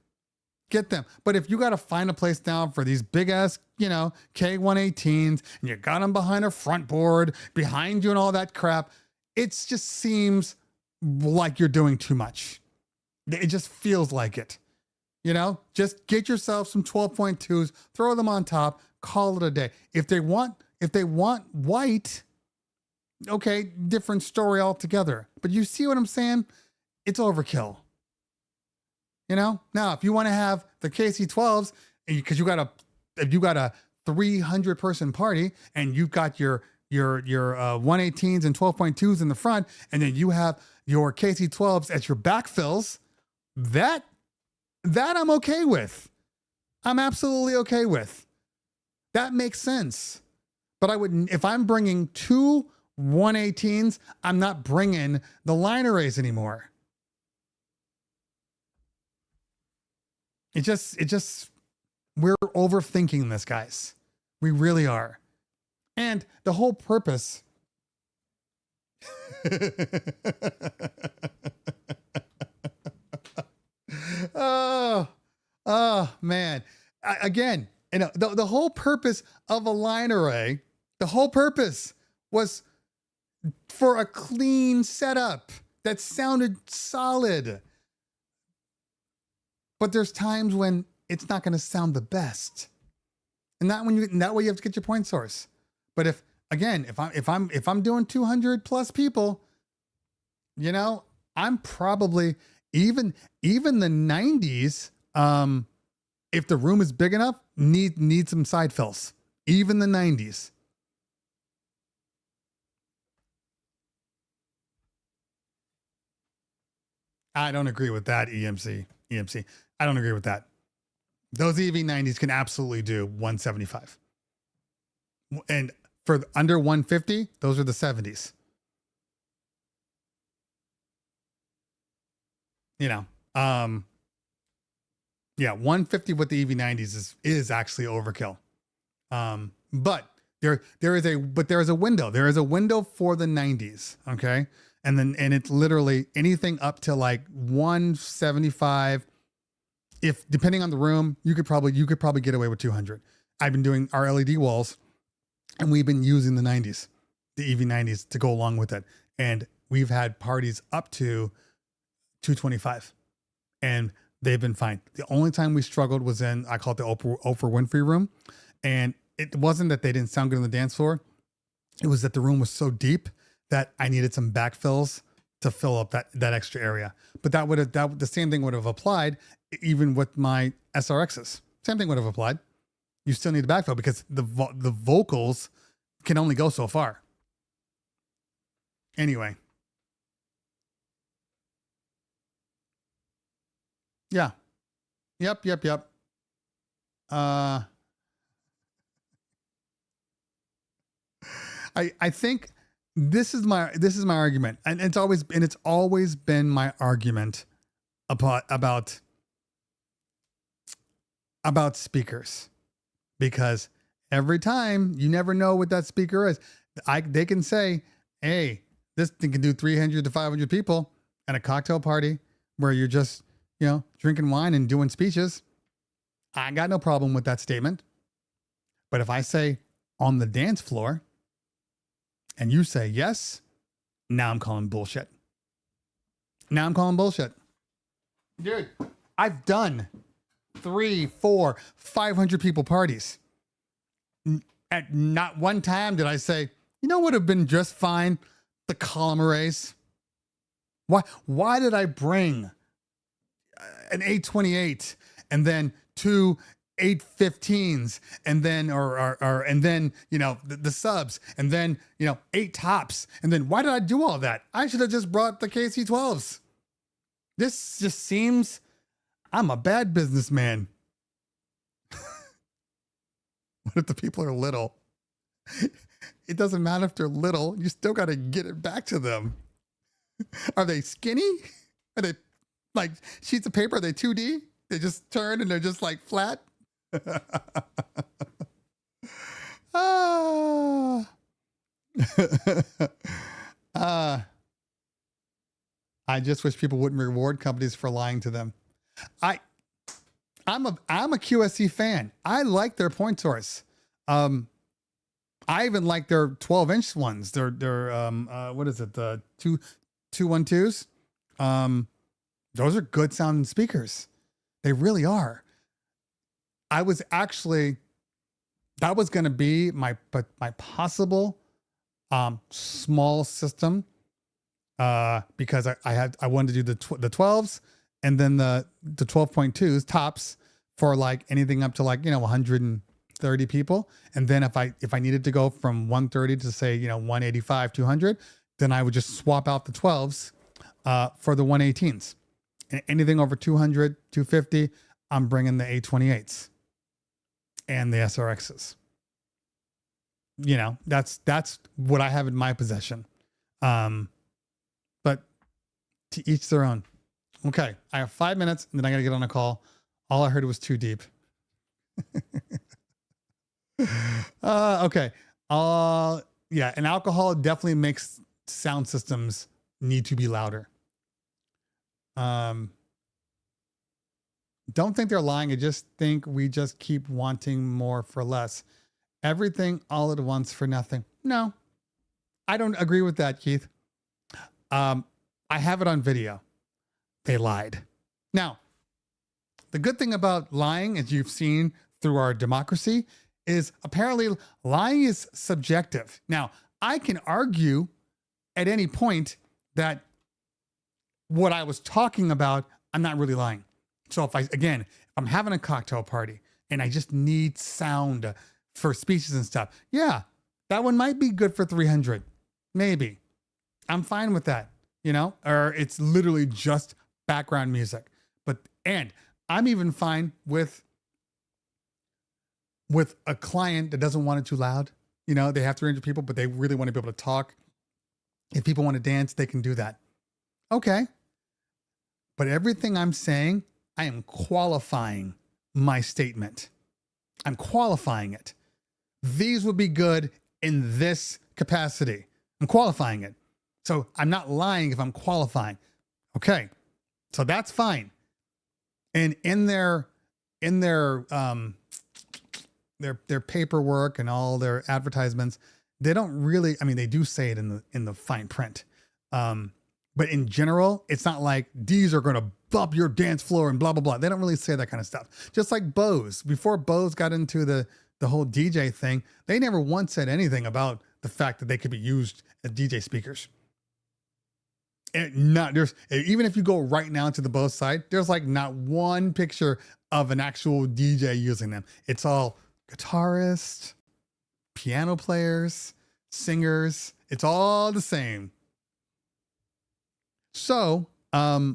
But if you got to find a place now for these big ass, K118s, and you got them behind a front board behind you and all that crap, it just seems like you're doing too much. It just feels like it. Just get yourself some 12.2s, throw them on top, call it a day. If they want white, okay, different story altogether. But you see what I'm saying? It's overkill. Now, if you want to have the KC12s, because if you got a 300 person party and you've got your 118s and 12.2s in the front, and then you have your KC12s as your backfills, that I'm okay with. I'm absolutely okay with. That makes sense. But if I'm bringing two 118s, I'm not bringing the line arrays anymore. It just, we're overthinking this, guys. We really are. And the whole purpose. Oh, man. Again, the whole purpose of a line array, the whole purpose was for a clean setup that sounded solid. But there's times when it's not going to sound the best. And that way you have to get your point source. But if I'm doing 200 plus people, I'm probably even the 90s, if the room is big enough, need some side fills. Even the 90s. I don't agree with that, EMC. I don't agree with that. Those EV90s can absolutely do 175. And for under 150, those are the 70s. Yeah, 150 with the EV90s is actually overkill. But there is a window. There is a window for the 90s, okay? And it's literally anything up to like 175. If depending on the room, you could probably get away with 200. I've been doing our LED walls, and we've been using the 90s, the EV90s to go along with it. And we've had parties up to 225, and they've been fine. The only time we struggled was in, I call it the Oprah Winfrey room. And it wasn't that they didn't sound good on the dance floor. It was that the room was so deep that I needed some backfills to fill up that extra area. But the same thing would have applied even with my SRXs. Same thing would have applied. You still need a backfill because the vocals can only go so far. Anyway. Yeah. Yep. I think this is my argument, and it's always been my argument about speakers, because every time you never know what that speaker is. They can say, hey, this thing can do 300 to 500 people at a cocktail party where you're just, drinking wine and doing speeches. I got no problem with that statement. But if I say on the dance floor and you say yes, now I'm calling bullshit. Dude, I've done 300, 400, 500 people parties. At not one time did I say, what would have been just fine? The column arrays. Why did I bring an 828 and then two 815s and then and then the subs and then 8 tops, and then why did I do all that? I should have just brought the KC12s. This just seems, I'm a bad businessman. What if the people are little? It doesn't matter if they're little, you still got to get it back to them. Are they skinny? Are they like sheets of paper? Are they 2D? They just turn and they're just like flat? I just wish people wouldn't reward companies for lying to them. I'm a QSC fan. I like their point source. I even like their 12-inch ones. Their what is it? The 212s. Those are good sounding speakers. They really are. That was going to be my possible small system, because I wanted to do the 12s and then the 12.2s tops for like anything up to 130 people. And then if I needed to go from 130 to say 185, 200, then I would just swap out the 12s for the 118s. And anything over 200, 250, I'm bringing the 828s and the SRXs. That's what I have in my possession. But to each their own. Okay, I have 5 minutes and then I got to get on a call. All I heard was too deep. Okay. Yeah, and alcohol definitely makes sound systems need to be louder. Don't think they're lying. I just think we just keep wanting more for less. Everything all at once for nothing. No, I don't agree with that, Keith. I have it on video. They lied. Now, the good thing about lying, as you've seen through our democracy, is apparently lying is subjective. Now, I can argue at any point that what I was talking about, I'm not really lying. So if I'm having a cocktail party and I just need sound for speeches and stuff, yeah, that one might be good for 300. Maybe. I'm fine with that, or it's literally just background music. And I'm even fine with a client that doesn't want it too loud. They have 300 people, but they really want to be able to talk. If people want to dance, they can do that. Okay. But everything I'm saying, I am qualifying my statement. I'm qualifying it. These would be good in this capacity. I'm qualifying it. So I'm not lying if I'm qualifying. Okay. So that's fine. And in their paperwork and all their advertisements, they don't really, they do say it in the fine print. But in general, it's not like these are going to bump your dance floor and blah, blah, blah. They don't really say that kind of stuff. Just like Bose. Before Bose got into the whole DJ thing, they never once said anything about the fact that they could be used as DJ speakers. And even if you go right now to the Bose site, there's not one picture of an actual DJ using them. It's all guitarists, piano players, singers. It's all the same. So, I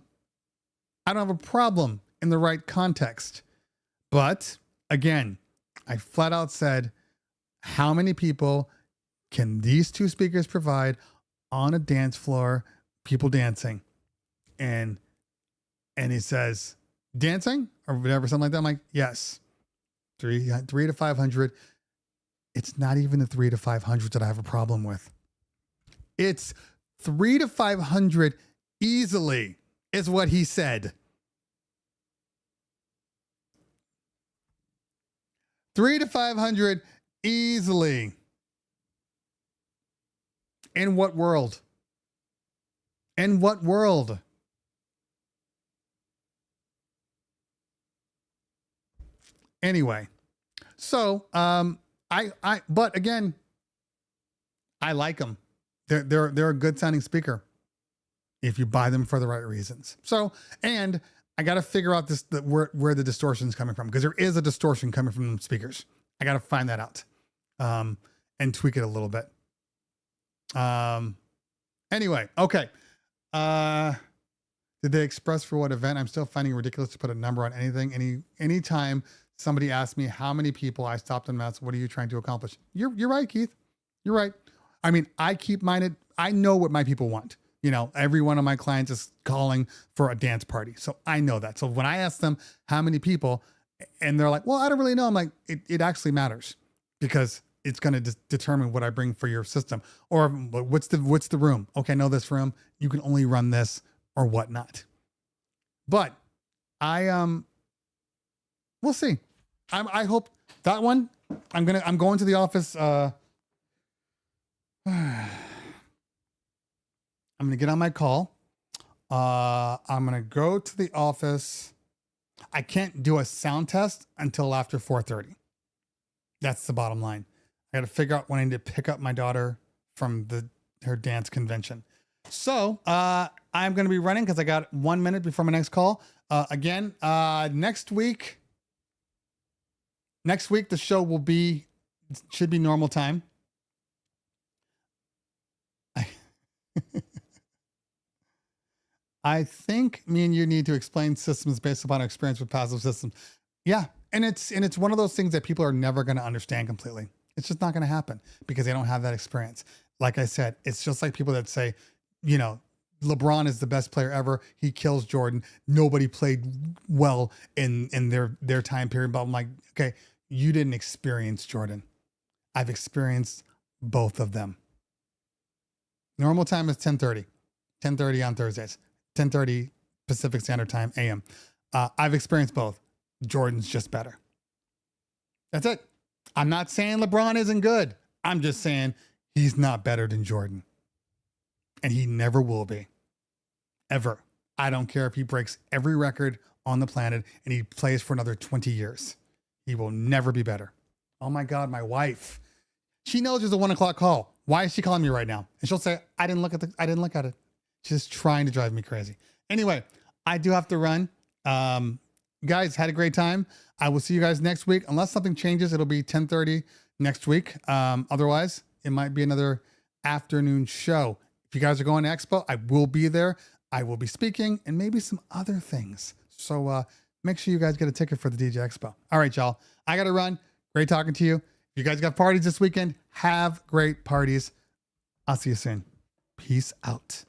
don't have a problem in the right context. But again, I flat out said, how many people can these two speakers provide on a dance floor, people dancing? And he says, dancing or whatever, something like that. I'm like, yes, 3 to 500. It's not even the 3 to 500 that I have a problem with. It's 3 to 500 easily is what he said. 3 to 500 easily. In what world? In what world? Anyway, so but again, I like them. They're a good sounding speaker. if you buy them for the right reasons. So, and I got to figure out where the distortion is coming from, because there is a distortion coming from the speakers. I got to find that out, and tweak it a little bit. Anyway, okay. Did they express for what event? I'm still finding it ridiculous to put a number on anything. Anytime somebody asks me how many people I stopped and met, what are you trying to accomplish? You're right, Keith. You're right. I mean, I keep mine. I know what my people want. You know, every one of my clients is calling for a dance party. So I know that. So when I ask them how many people, and they're like, well, I don't really know. I'm like, it actually matters, because it's going to determine what I bring for your system. Or what's the room? Okay, I know this room. You can only run this or whatnot. But we'll see. I hope that one, I'm going to the office. I'm going to get on my call. I'm going to go to the office. I can't do a sound test until after 4:30. That's the bottom line. I got to figure out when I need to pick up my daughter from her dance convention. So I'm going to be running because I got 1 minute before my next call. Again, next week, the show should be normal time. I think me and you need to explain systems based upon our experience with passive systems. Yeah. And it's one of those things that people are never going to understand completely. It's just not going to happen because they don't have that experience. Like I said, it's just like people that say, you know, LeBron is the best player ever. He kills Jordan. Nobody played well in their time period. But I'm like, okay, you didn't experience Jordan. I've experienced both of them. Normal time is 10:30 on Thursdays, 10:30 Pacific Standard Time, AM. I've experienced both. Jordan's just better. That's it. I'm not saying LeBron isn't good. I'm just saying he's not better than Jordan. And he never will be. Ever. I don't care if he breaks every record on the planet and he plays for another 20 years. He will never be better. Oh my God, my wife. She knows there's a 1 o'clock call. Why is she calling me right now? And she'll say, I didn't look at it. She's just trying to drive me crazy. Anyway, I do have to run. Guys, had a great time. I will see you guys next week. Unless something changes, it'll be 10:30 next week. Otherwise, it might be another afternoon show. If you guys are going to Expo, I will be there. I will be speaking and maybe some other things. So make sure you guys get a ticket for the DJ Expo. All right, y'all. I got to run. Great talking to you. If you guys got parties this weekend, have great parties. I'll see you soon. Peace out.